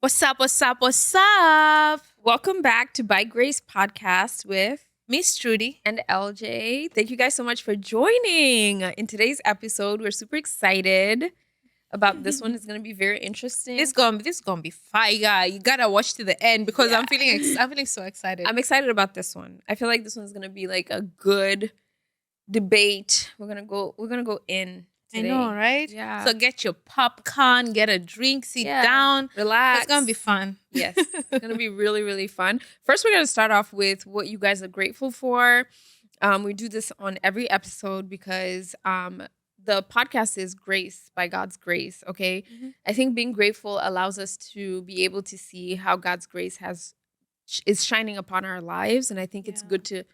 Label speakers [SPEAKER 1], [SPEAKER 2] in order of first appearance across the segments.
[SPEAKER 1] What's up? What's up? What's up?
[SPEAKER 2] Welcome back to By Grace Podcast with
[SPEAKER 1] Miss Trudy.
[SPEAKER 2] and LJ. Thank you guys so much for joining. In today's episode, we're super excited about this one. It's going to be very interesting.
[SPEAKER 1] This gonna be fire. You gotta watch to the end because I'm feeling so excited.
[SPEAKER 2] I'm excited about this one. I feel like this one's going to be like a good debate. We're going to go in today.
[SPEAKER 1] I know, right?
[SPEAKER 2] Yeah.
[SPEAKER 1] So get your popcorn, get a drink, sit
[SPEAKER 2] Yeah.
[SPEAKER 1] down.
[SPEAKER 2] Relax.
[SPEAKER 1] It's gonna be fun.
[SPEAKER 2] Yes, it's going to be really, really fun. First, we're going to start off with what you guys are grateful for. We do this on every episode because the podcast is grace, by God's grace, okay?
[SPEAKER 1] Mhm.
[SPEAKER 2] I think being grateful allows us to be able to see how God's grace is shining upon our lives. And I think it's
[SPEAKER 1] Yeah.
[SPEAKER 2] good to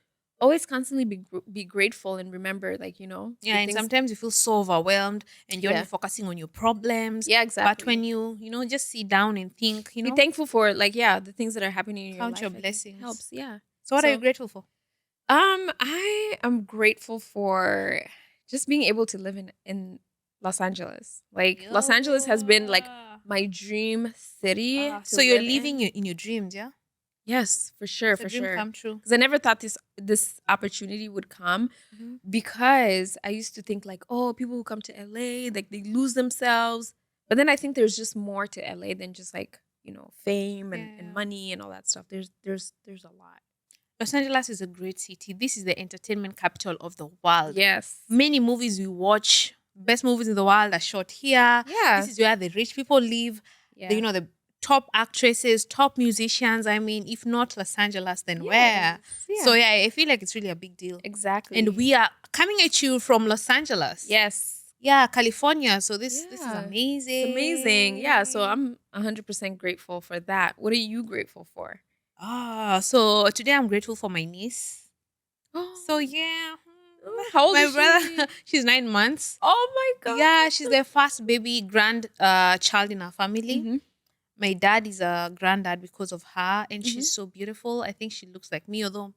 [SPEAKER 2] always constantly be grateful and remember, like,
[SPEAKER 1] Yeah,
[SPEAKER 2] the
[SPEAKER 1] and
[SPEAKER 2] things-
[SPEAKER 1] sometimes you feel so overwhelmed and you're
[SPEAKER 2] Yeah.
[SPEAKER 1] only focusing on your problems.
[SPEAKER 2] Yeah, exactly.
[SPEAKER 1] But when you just sit down and think,
[SPEAKER 2] be thankful for, like, the things that are happening in your
[SPEAKER 1] Count
[SPEAKER 2] life.
[SPEAKER 1] your
[SPEAKER 2] I think
[SPEAKER 1] blessings.
[SPEAKER 2] helps, yeah.
[SPEAKER 1] So what are you
[SPEAKER 2] So-
[SPEAKER 1] grateful for?
[SPEAKER 2] I am grateful for just being able to live in Los Angeles. Like, Los Angeles has been like my dream city. to
[SPEAKER 1] So you're
[SPEAKER 2] live in.
[SPEAKER 1] living in your dreams, yeah?
[SPEAKER 2] Yes, for sure,
[SPEAKER 1] It's a
[SPEAKER 2] for
[SPEAKER 1] dream
[SPEAKER 2] sure.
[SPEAKER 1] come true.
[SPEAKER 2] Because I never thought this opportunity would come,
[SPEAKER 1] Mhm.
[SPEAKER 2] because I used to think like, oh, people who come to LA, like, they lose themselves. But then I think there's just more to LA than just, like, fame and
[SPEAKER 1] Yeah.
[SPEAKER 2] money and all that stuff. There's a lot.
[SPEAKER 1] Los Angeles is a great city. This is the entertainment capital of the world.
[SPEAKER 2] Yes.
[SPEAKER 1] Many movies we watch, best movies in the world are shot here.
[SPEAKER 2] Yeah.
[SPEAKER 1] This is where the rich people live.
[SPEAKER 2] Yeah.
[SPEAKER 1] The top actresses, top musicians. I mean, if not Los Angeles, then where?
[SPEAKER 2] Yes,
[SPEAKER 1] So yeah, I feel like it's really a big deal.
[SPEAKER 2] exactly.
[SPEAKER 1] And we are coming at you from Los Angeles.
[SPEAKER 2] yes.
[SPEAKER 1] Yeah, California. So this is
[SPEAKER 2] Yeah.
[SPEAKER 1] amazing.
[SPEAKER 2] It's amazing. Yeah. So I'm 100% grateful for that. What are you grateful for?
[SPEAKER 1] So today I'm grateful for my niece. So yeah.
[SPEAKER 2] How old
[SPEAKER 1] My
[SPEAKER 2] is she?
[SPEAKER 1] brother, she's 9 months.
[SPEAKER 2] Oh my God.
[SPEAKER 1] Yeah, she's the first baby child in our family.
[SPEAKER 2] Mhm.
[SPEAKER 1] My dad is a granddad because of her, and
[SPEAKER 2] Mhm.
[SPEAKER 1] she's so beautiful. I think she looks like me, although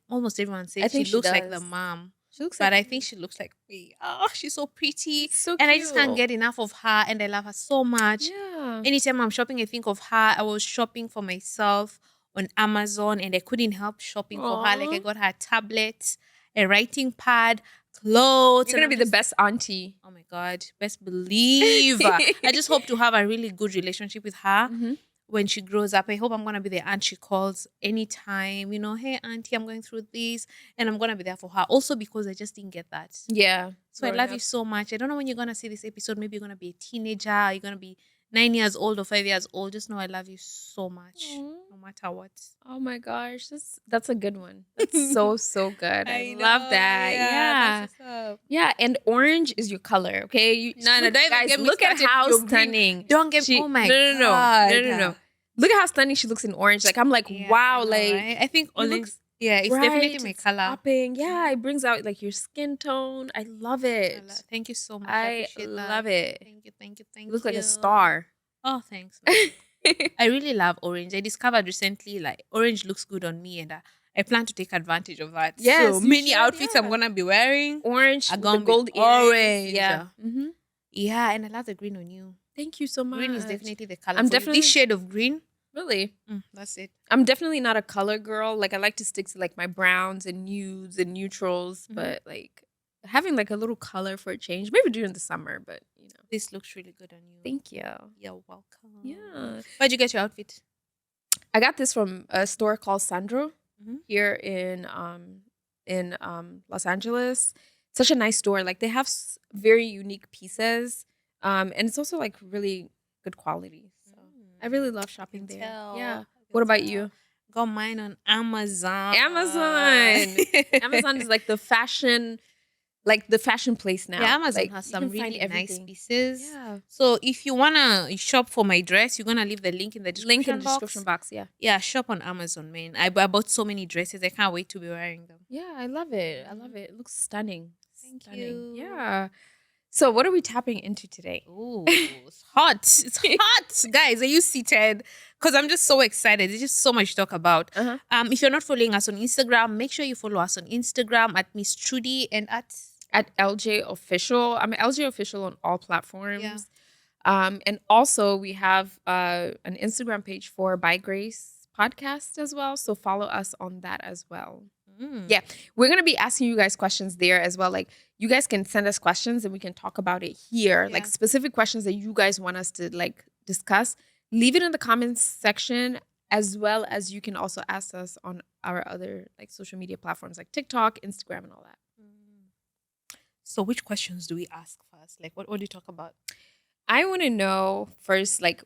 [SPEAKER 1] almost everyone
[SPEAKER 2] I
[SPEAKER 1] says she
[SPEAKER 2] think she
[SPEAKER 1] looks like the
[SPEAKER 2] does.
[SPEAKER 1] mom.
[SPEAKER 2] She looks
[SPEAKER 1] But
[SPEAKER 2] like
[SPEAKER 1] I think she looks like me. Oh, she's so pretty.
[SPEAKER 2] so
[SPEAKER 1] And I just can't
[SPEAKER 2] cute.
[SPEAKER 1] get enough of her, and I love her so much.
[SPEAKER 2] Yeah.
[SPEAKER 1] Anytime I'm shopping, I think of her. I was shopping for myself on Amazon and I couldn't help shopping for her. Like, I
[SPEAKER 2] Aw.
[SPEAKER 1] got her a tablet, a writing pad, clothes.
[SPEAKER 2] You're
[SPEAKER 1] and
[SPEAKER 2] gonna be
[SPEAKER 1] I'm
[SPEAKER 2] the
[SPEAKER 1] just-
[SPEAKER 2] best auntie.
[SPEAKER 1] Oh my God, best believe. I just hope to have a really good relationship with her
[SPEAKER 2] Mhm.
[SPEAKER 1] when she grows up. I hope I'm going to be the aunt she calls anytime, hey, auntie, I'm going through this. And I'm going to be there for her. Also because I just didn't get that.
[SPEAKER 2] Yeah.
[SPEAKER 1] So I
[SPEAKER 2] growing
[SPEAKER 1] love
[SPEAKER 2] up.
[SPEAKER 1] you so much. I don't know when you're going to see this episode. Maybe you're going to be a teenager. You're going to be 9 years old or 5 years old. Just know I love you so much,
[SPEAKER 2] Aw.
[SPEAKER 1] no matter what.
[SPEAKER 2] Oh my gosh, that's a good one. That's so good. I love
[SPEAKER 1] know,
[SPEAKER 2] that. Yeah.
[SPEAKER 1] that's what's up.
[SPEAKER 2] Yeah, and orange is your color, okay?
[SPEAKER 1] No,
[SPEAKER 2] look,
[SPEAKER 1] don't even
[SPEAKER 2] guys,
[SPEAKER 1] get me
[SPEAKER 2] look at
[SPEAKER 1] started
[SPEAKER 2] how
[SPEAKER 1] with your green.
[SPEAKER 2] stunning.
[SPEAKER 1] Don't get
[SPEAKER 2] she,
[SPEAKER 1] oh my
[SPEAKER 2] no,
[SPEAKER 1] God.
[SPEAKER 2] no. Look at how stunning she looks in orange. Like, I'm like,
[SPEAKER 1] Yeah,
[SPEAKER 2] wow,
[SPEAKER 1] I know,
[SPEAKER 2] like,
[SPEAKER 1] right? I think
[SPEAKER 2] it
[SPEAKER 1] orange,
[SPEAKER 2] looks
[SPEAKER 1] it's
[SPEAKER 2] bright,
[SPEAKER 1] definitely my
[SPEAKER 2] it's
[SPEAKER 1] color.
[SPEAKER 2] popping. Yeah, it brings out like your skin tone. I love it.
[SPEAKER 1] Thank you so much. I
[SPEAKER 2] I
[SPEAKER 1] appreciate that.
[SPEAKER 2] love it.
[SPEAKER 1] Thank you.
[SPEAKER 2] You look like a star.
[SPEAKER 1] Oh, thanks. I really love orange. I discovered recently, like, orange looks good on me, and I plan to take advantage of that.
[SPEAKER 2] Yes,
[SPEAKER 1] so
[SPEAKER 2] you
[SPEAKER 1] many
[SPEAKER 2] should,
[SPEAKER 1] outfits I'm
[SPEAKER 2] yeah.
[SPEAKER 1] gonna be wearing.
[SPEAKER 2] Orange
[SPEAKER 1] Are
[SPEAKER 2] with
[SPEAKER 1] gonna
[SPEAKER 2] the
[SPEAKER 1] be
[SPEAKER 2] gold earrings.
[SPEAKER 1] orange.
[SPEAKER 2] Yeah. Mm-hmm.
[SPEAKER 1] Yeah, and I love the green on you.
[SPEAKER 2] Thank you so much.
[SPEAKER 1] Green is definitely the color.
[SPEAKER 2] I'm
[SPEAKER 1] for you.
[SPEAKER 2] definitely-
[SPEAKER 1] This shade of green.
[SPEAKER 2] Really.
[SPEAKER 1] That's it.
[SPEAKER 2] I'm definitely not a color girl. Like, I like to stick to like my browns and nudes and neutrals,
[SPEAKER 1] Mhm.
[SPEAKER 2] but like having like a little color for a change, maybe during the summer, but
[SPEAKER 1] This looks really good on you.
[SPEAKER 2] Thank you.
[SPEAKER 1] You're welcome.
[SPEAKER 2] Yeah.
[SPEAKER 1] Where'd you get your outfit?
[SPEAKER 2] I got this from a store called Sandro
[SPEAKER 1] Mhm.
[SPEAKER 2] here in Los Angeles. Such a nice store. Like, they have very unique pieces. And it's also like really good quality. So I really love shopping there. Yeah. What about you?
[SPEAKER 1] Got mine on Amazon.
[SPEAKER 2] Amazon. Amazon is like the fashion place now.
[SPEAKER 1] Yeah, Amazon
[SPEAKER 2] Like,
[SPEAKER 1] has
[SPEAKER 2] you
[SPEAKER 1] some
[SPEAKER 2] can find
[SPEAKER 1] really nice
[SPEAKER 2] everything.
[SPEAKER 1] pieces.
[SPEAKER 2] Yeah.
[SPEAKER 1] So if you wanna shop for my dress, you're gonna leave the link in the description
[SPEAKER 2] Link in the
[SPEAKER 1] box.
[SPEAKER 2] description box. Yeah.
[SPEAKER 1] Yeah, shop on Amazon, man. I bought so many dresses. I can't wait to be wearing them.
[SPEAKER 2] Yeah, I love it. I love it. It looks stunning.
[SPEAKER 1] Thank
[SPEAKER 2] Stunning.
[SPEAKER 1] you.
[SPEAKER 2] Yeah. So what are we tapping into today?
[SPEAKER 1] Ooh, it's hot. It's hot. Guys, are you seated? Because I'm just so excited. There's just so much to talk about.
[SPEAKER 2] Uh-huh.
[SPEAKER 1] If you're not following us on Instagram, make sure you follow us on Instagram at Miss Trudy and at
[SPEAKER 2] At LJ Official. I'm LJ Official on all platforms.
[SPEAKER 1] Yeah.
[SPEAKER 2] And also we have an Instagram page for By Grace podcast as well. So follow us on that as well.
[SPEAKER 1] Mm.
[SPEAKER 2] Yeah, we're gonna be asking you guys questions there as well. Like you guys can send us questions and we can talk about it here. Like
[SPEAKER 1] Yeah.
[SPEAKER 2] specific questions that you guys want us to like discuss. Leave it in the comments section, as well as you can also ask us on our other like social media platforms like TikTok, Instagram, and all that.
[SPEAKER 1] Mm. So which questions do we ask first? Like what do you talk about?
[SPEAKER 2] I want to know first, like,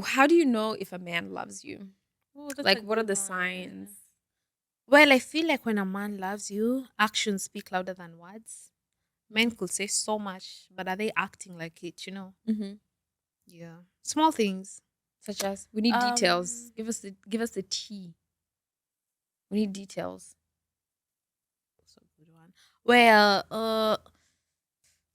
[SPEAKER 2] how do you know if a man loves you?
[SPEAKER 1] Oh, that's a
[SPEAKER 2] Like, what are
[SPEAKER 1] good
[SPEAKER 2] the signs?
[SPEAKER 1] one. Well, I feel like when a man loves you, actions speak louder than words. Men could say so much, but are they acting like it, you know?
[SPEAKER 2] Mm-hmm.
[SPEAKER 1] Yeah. Small things.
[SPEAKER 2] Such as, we need details.
[SPEAKER 1] Um
[SPEAKER 2] Give us the tea. We need details.
[SPEAKER 1] that's a good one. Well,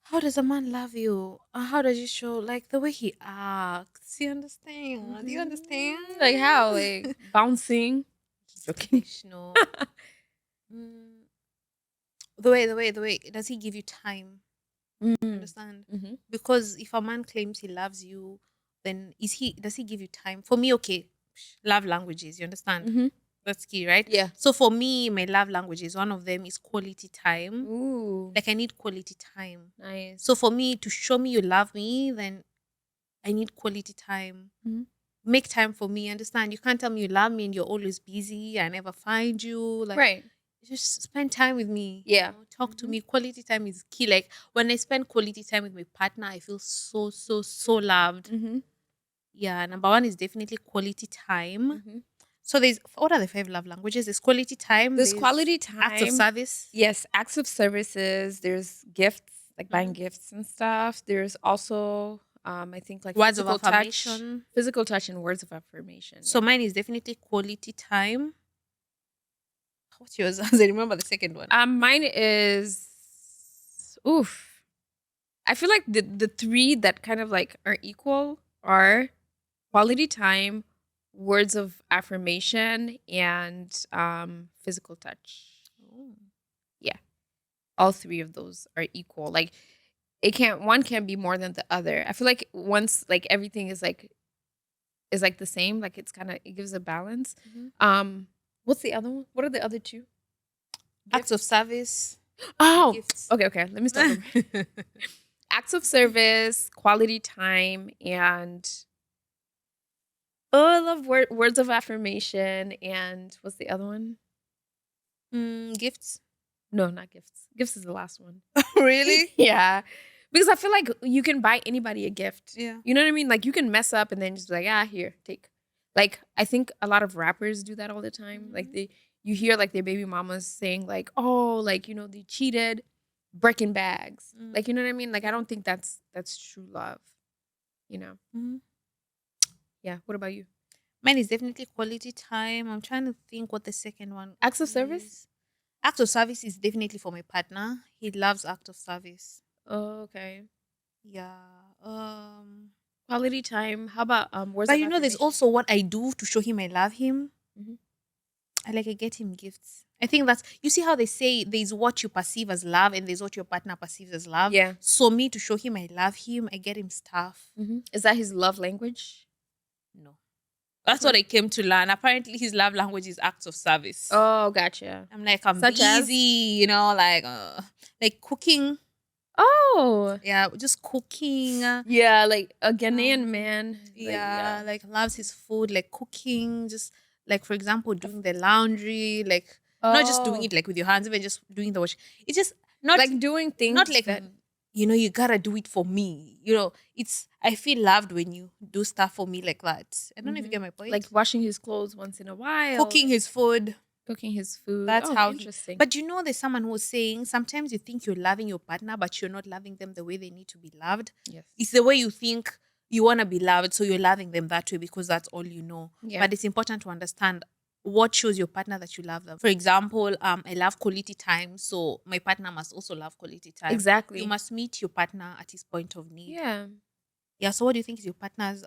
[SPEAKER 1] how does a man love you? How does he show like the way he acts? You understand? Do you understand?
[SPEAKER 2] Like how? Like bouncing. Joking.
[SPEAKER 1] No. Mm, the way. Does he give you time? You understand?
[SPEAKER 2] Mm-hmm.
[SPEAKER 1] Because if a man claims he loves you, then does he give you time? For me, okay, love languages, you understand?
[SPEAKER 2] Mm-hmm.
[SPEAKER 1] That's key, right?
[SPEAKER 2] Yeah.
[SPEAKER 1] So for me, my love languages, one of them is quality time.
[SPEAKER 2] Ooh.
[SPEAKER 1] Like I need quality time.
[SPEAKER 2] Nice.
[SPEAKER 1] So for me to show me you love me, then I need quality time.
[SPEAKER 2] Mhm.
[SPEAKER 1] Make time for me, understand? You can't tell me you love me and you're always busy. I never find you. Like
[SPEAKER 2] Right.
[SPEAKER 1] just spend time with me.
[SPEAKER 2] Yeah.
[SPEAKER 1] Talk to me. Quality time is key. Like when I spend quality time with my partner, I feel so, so, so loved.
[SPEAKER 2] Mm-hmm.
[SPEAKER 1] Yeah, number one is definitely quality time.
[SPEAKER 2] Mm-hmm.
[SPEAKER 1] So there's what are the five love languages? There's quality time,
[SPEAKER 2] There's
[SPEAKER 1] there's
[SPEAKER 2] quality
[SPEAKER 1] acts of
[SPEAKER 2] time.
[SPEAKER 1] service.
[SPEAKER 2] Yes, acts of services. There's gifts, like buying gifts and stuff. There's also, I think, like
[SPEAKER 1] Words of
[SPEAKER 2] affirmation,
[SPEAKER 1] affirmation.
[SPEAKER 2] physical touch, and words of affirmation.
[SPEAKER 1] So
[SPEAKER 2] Yeah.
[SPEAKER 1] mine is definitely quality time. What's yours? I remember the second one.
[SPEAKER 2] Mine is, oof. I feel like the three that kind of like are equal are quality time, words of affirmation, and physical touch.
[SPEAKER 1] Oh.
[SPEAKER 2] Yeah, all three of those are equal. Like one can't be more than the other. I feel like once like everything is like the same, like it gives a balance. What's the other one? What are the other two?
[SPEAKER 1] Acts of service.
[SPEAKER 2] Oh,
[SPEAKER 1] Gifts.
[SPEAKER 2] okay. Let me start over. Acts of service, quality time, and I love words of affirmation. And what's the other one?
[SPEAKER 1] Gifts.
[SPEAKER 2] No, not gifts. Gifts is the last one.
[SPEAKER 1] Really?
[SPEAKER 2] Yeah. Because I feel like you can buy anybody a gift.
[SPEAKER 1] Yeah.
[SPEAKER 2] You know what I mean? Like you can mess up and then just be like, here, take. Like I think a lot of rappers do that all the time. Like you hear like their baby mamas saying like, oh, like, they cheated, Birkin bags. Like, you know what I mean? Like I don't think that's true love.
[SPEAKER 1] Mhm.
[SPEAKER 2] Yeah. What about you?
[SPEAKER 1] Mine is definitely quality time. I'm trying to think what the second one
[SPEAKER 2] Acts of service?
[SPEAKER 1] is. Act of service is definitely for my partner. He loves act of service.
[SPEAKER 2] Oh, okay.
[SPEAKER 1] Yeah.
[SPEAKER 2] Quality time. How about words
[SPEAKER 1] But
[SPEAKER 2] of
[SPEAKER 1] there's
[SPEAKER 2] affirmation?
[SPEAKER 1] also what I do to show him I love him.
[SPEAKER 2] Mhm.
[SPEAKER 1] I get him gifts. I think that's you see how they say there's what you perceive as love and there's what your partner perceives as love.
[SPEAKER 2] Yeah.
[SPEAKER 1] So me to show him I love him, I get him stuff.
[SPEAKER 2] Is that his love language?
[SPEAKER 1] No. That's what I came to learn. Apparently his love language is acts of service.
[SPEAKER 2] Oh, gotcha.
[SPEAKER 1] I'm like, I'm
[SPEAKER 2] Such as?
[SPEAKER 1] busy, like cooking.
[SPEAKER 2] Oh.
[SPEAKER 1] Yeah, just cooking.
[SPEAKER 2] Yeah, like a Ghanaian man.
[SPEAKER 1] Yeah, like loves his food, like cooking, just like for example, doing the laundry, like not just doing it like with your hands, even just doing the wash. It's just not
[SPEAKER 2] like doing things
[SPEAKER 1] not like
[SPEAKER 2] that
[SPEAKER 1] you gotta do it for me. It's I feel loved when you do stuff for me like that. I don't know if you get my point.
[SPEAKER 2] like washing his clothes once in a while,
[SPEAKER 1] cooking his food.
[SPEAKER 2] cooking his food.
[SPEAKER 1] That's how
[SPEAKER 2] interesting.
[SPEAKER 1] But there's someone who's saying sometimes you think you're loving your partner, but you're not loving them the way they need to be loved.
[SPEAKER 2] Yes.
[SPEAKER 1] It's the way you think you want to be loved, so you're loving them that way because that's all you know.
[SPEAKER 2] Yeah.
[SPEAKER 1] But it's important to understand what shows your partner that you love them. For example, I love quality time, so my partner must also love quality time.
[SPEAKER 2] Exactly.
[SPEAKER 1] You must meet your partner at his point of need.
[SPEAKER 2] Yeah.
[SPEAKER 1] Yeah. So what do you think is your partner's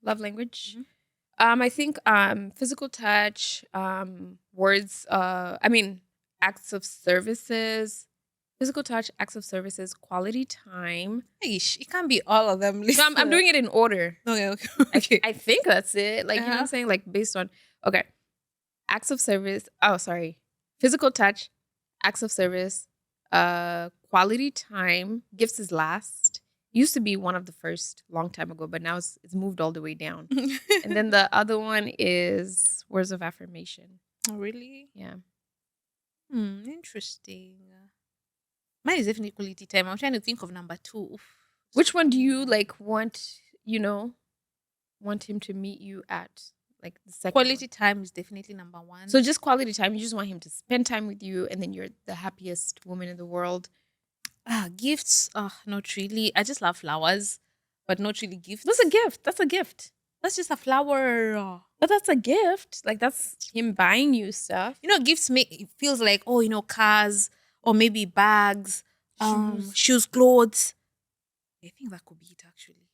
[SPEAKER 2] love language? I think physical touch, words, acts of services, Physical touch, acts of services, quality time.
[SPEAKER 1] Ish, it can't be all of them.
[SPEAKER 2] No, I'm doing it in order.
[SPEAKER 1] Okay, okay, okay.
[SPEAKER 2] I think that's it. Like, you know what I'm
[SPEAKER 1] Uh-huh.
[SPEAKER 2] saying? Like, based on, okay. Acts of service. Oh, sorry. Physical touch, acts of service, quality time. Gifts is last. Used to be one of the first long time ago, but now it's moved all the way down. And then the other one is words of affirmation.
[SPEAKER 1] Oh, really?
[SPEAKER 2] Yeah.
[SPEAKER 1] Interesting. Mine is definitely quality time. I'm trying to think of number two. Oof.
[SPEAKER 2] Which one do you like want, want him to meet you at? Like the second
[SPEAKER 1] Quality
[SPEAKER 2] one?
[SPEAKER 1] time is definitely number one.
[SPEAKER 2] So just quality time. You just want him to spend time with you, and then you're the happiest woman in the world.
[SPEAKER 1] Gifts, not really. I just love flowers, but not really gifts.
[SPEAKER 2] That's a gift. That's a gift.
[SPEAKER 1] That's just a flower.
[SPEAKER 2] But that's a gift. Like that's him buying you stuff.
[SPEAKER 1] Gifts make it feels like, cars or maybe bags,
[SPEAKER 2] Shoes.
[SPEAKER 1] shoes, clothes. I think that could be it actually.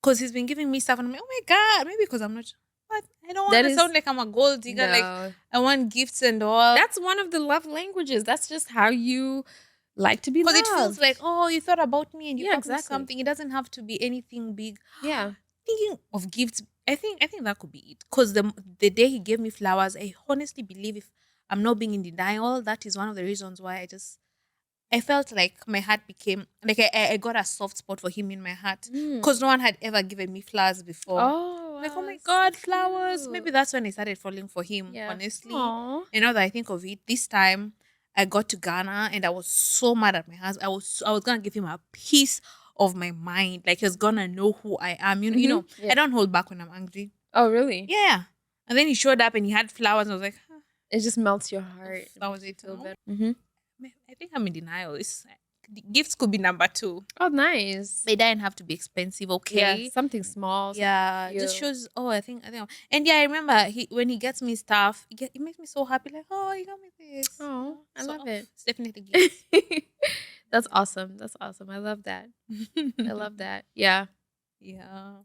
[SPEAKER 1] Because he's been giving me stuff and I'm like, oh my God, maybe because I'm not. But I don't want to sound like I'm a gold digger. Like
[SPEAKER 2] No.
[SPEAKER 1] I want gifts and all.
[SPEAKER 2] That's one of the love languages. That's just how you like to be loved.
[SPEAKER 1] Because it feels like, you thought about me and you
[SPEAKER 2] Yeah,
[SPEAKER 1] got me
[SPEAKER 2] exactly.
[SPEAKER 1] something. It doesn't have to be anything big.
[SPEAKER 2] Yeah.
[SPEAKER 1] Thinking of gifts, I think that could be it. Because the day he gave me flowers, I honestly believe, if I'm not being in denial, that is one of the reasons why I felt like my heart became like I got a soft spot for him in my heart. Because no one had ever given me flowers before.
[SPEAKER 2] Oh,
[SPEAKER 1] Like, oh my
[SPEAKER 2] that's
[SPEAKER 1] God,
[SPEAKER 2] so
[SPEAKER 1] flowers.
[SPEAKER 2] cute.
[SPEAKER 1] Maybe that's when I started falling for him,
[SPEAKER 2] Yeah.
[SPEAKER 1] honestly.
[SPEAKER 2] Aw.
[SPEAKER 1] And now that I think of it, this time I got to Ghana and I was so mad at my husband. I was gonna give him a piece of my mind. Like he's gonna know who I am.
[SPEAKER 2] Yeah.
[SPEAKER 1] I don't hold back when I'm angry.
[SPEAKER 2] Oh, really?
[SPEAKER 1] Yeah. And then he showed up and he had flowers and I was like,
[SPEAKER 2] It just melts your heart.
[SPEAKER 1] that was it.
[SPEAKER 2] Feel better.
[SPEAKER 1] I think I'm in denial. The gifts could be number two.
[SPEAKER 2] Oh, nice.
[SPEAKER 1] They didn't have to be expensive, okay?
[SPEAKER 2] Yeah, something small. something
[SPEAKER 1] Yeah, just
[SPEAKER 2] cute.
[SPEAKER 1] shows. Oh, I think. And yeah, I remember when he gets me stuff, it makes me so happy. Like, oh, you got me this.
[SPEAKER 2] Oh, I love it.
[SPEAKER 1] It's definitely gifts.
[SPEAKER 2] That's awesome. That's awesome. I love that. I love that. Yeah.
[SPEAKER 1] Yeah.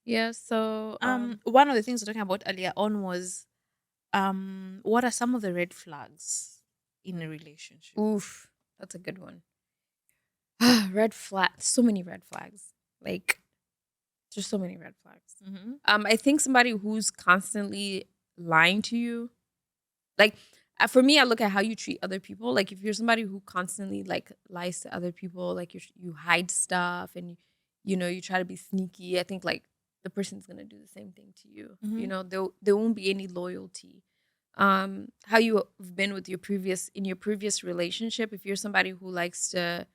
[SPEAKER 2] Yeah. So,
[SPEAKER 1] One of the things we're talking about earlier on was, what are some of the red flags in a relationship?
[SPEAKER 2] oof, that's a good one. Red flag. So many red flags. Like, there's so many red flags. I think somebody who's constantly lying to you, like for me, I look at how you treat other people. Like if you're somebody who constantly like lies to other people, like you hide stuff and you try to be sneaky. I think like the person's gonna do the same thing to you. There won't be any loyalty. How you've been with your previous relationship. If you're somebody who likes to